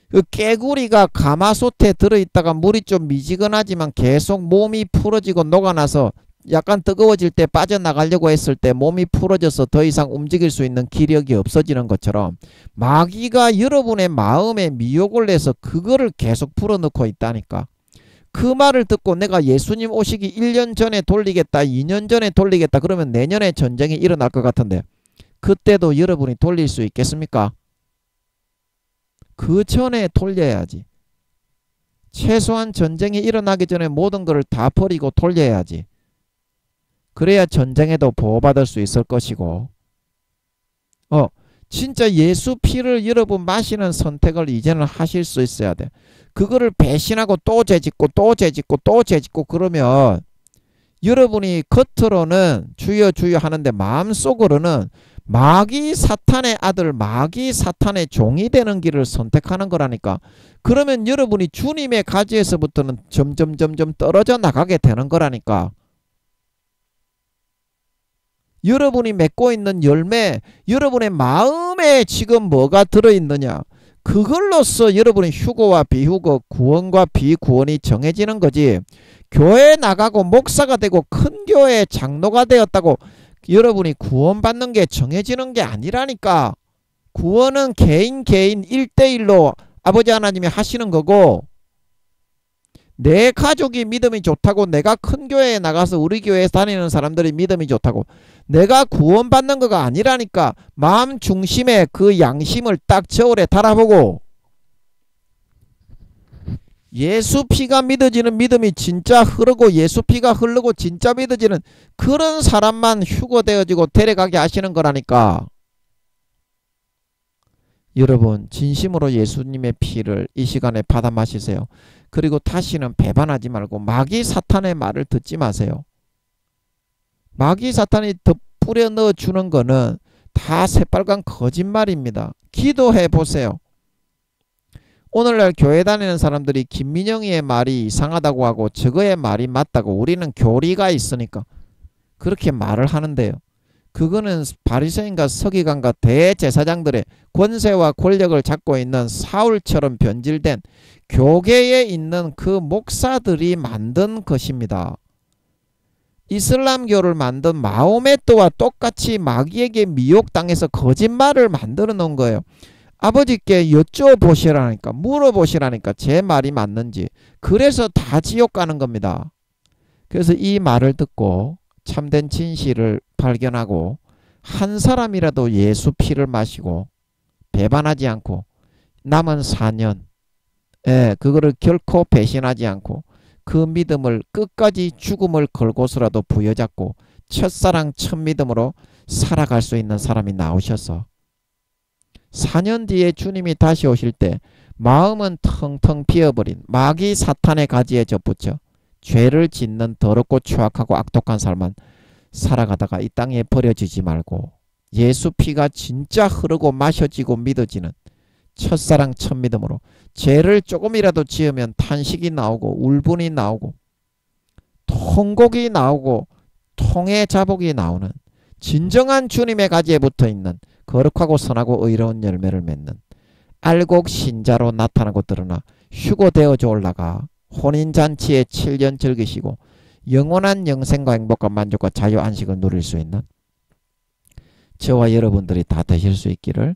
그 깨구리가 가마솥에 들어있다가 물이 좀 미지근하지만 계속 몸이 풀어지고 녹아나서 약간 뜨거워질 때 빠져나가려고 했을 때 몸이 풀어져서 더 이상 움직일 수 있는 기력이 없어지는 것처럼 마귀가 여러분의 마음에 미혹을 내서 그거를 계속 풀어넣고 있다니까. 그 말을 듣고 내가 예수님 오시기 1년 전에 돌리겠다 2년 전에 돌리겠다 그러면 내년에 전쟁이 일어날 것 같은데 그때도 여러분이 돌릴 수 있겠습니까? 그 전에 돌려야지. 최소한 전쟁이 일어나기 전에 모든 것을 다 버리고 돌려야지. 그래야 전쟁에도 보호받을 수 있을 것이고 진짜 예수 피를 여러분 마시는 선택을 이제는 하실 수 있어야 돼. 그거를 배신하고 또 죄짓고 또 죄짓고 또 죄짓고 그러면 여러분이 겉으로는 주여 주여 하는데 마음속으로는 마귀 사탄의 아들 마귀 사탄의 종이 되는 길을 선택하는 거라니까. 그러면 여러분이 주님의 가지에서부터는 점점 떨어져 나가게 되는 거라니까. 여러분이 맺고 있는 열매 여러분의 마음에 지금 뭐가 들어있느냐 그걸로써 여러분의 휴거와 비휴거 구원과 비구원이 정해지는 거지. 교회 나가고 목사가 되고 큰 교회의 장로가 되었다고 여러분이 구원받는 게 정해지는 게 아니라니까. 구원은 개인 1대1로 아버지 하나님이 하시는 거고 내 가족이 믿음이 좋다고, 내가 큰 교회에 나가서 우리 교회에 다니는 사람들이 믿음이 좋다고 내가 구원받는 거가 아니라니까. 마음 중심에 그 양심을 딱 저울에 달아보고 예수 피가 믿어지는 믿음이 진짜 흐르고 예수 피가 흐르고 진짜 믿어지는 그런 사람만 휴거되어지고 데려가게 하시는 거라니까. 여러분 진심으로 예수님의 피를 이 시간에 받아 마시세요. 그리고 다시는 배반하지 말고 마귀 사탄의 말을 듣지 마세요. 마귀 사탄이 뿌려 넣어주는 거는 다 새빨간 거짓말입니다. 기도해 보세요. 오늘날 교회 다니는 사람들이 김민영이의 말이 이상하다고 하고 저거의 말이 맞다고 우리는 교리가 있으니까 그렇게 말을 하는데요. 그거는 바리새인과 서기관과 대제사장들의 권세와 권력을 잡고 있는 사울처럼 변질된 교계에 있는 그 목사들이 만든 것입니다. 이슬람교를 만든 마호메트와 똑같이 마귀에게 미혹당해서 거짓말을 만들어 놓은 거예요. 아버지께 여쭤보시라니까, 물어보시라니까 제 말이 맞는지. 그래서 다 지옥 가는 겁니다. 그래서 이 말을 듣고 참된 진실을 발견하고 한 사람이라도 예수 피를 마시고 배반하지 않고 남은 4년 그거를 결코 배신하지 않고 그 믿음을 끝까지 죽음을 걸고서라도 부여잡고 첫사랑 첫 믿음으로 살아갈 수 있는 사람이 나오셔서 4년 뒤에 주님이 다시 오실 때 마음은 텅텅 비어버린 마귀 사탄의 가지에 접붙여 죄를 짓는 더럽고 추악하고 악독한 삶만 살아가다가 이 땅에 버려지지 말고 예수 피가 진짜 흐르고 마셔지고 믿어지는 첫사랑 첫 믿음으로 죄를 조금이라도 지으면 탄식이 나오고 울분이 나오고 통곡이 나오고 통의 자복이 나오는 진정한 주님의 가지에 붙어있는 거룩하고 선하고 의로운 열매를 맺는 알곡 신자로 나타나고 드러나 휴거되어져 올라가 혼인잔치에 7년 즐기시고 영원한 영생과 행복과 만족과 자유 안식을 누릴 수 있는 저와 여러분들이 다 되실 수 있기를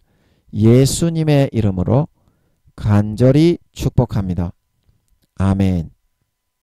예수님의 이름으로 간절히 축복합니다. 아멘.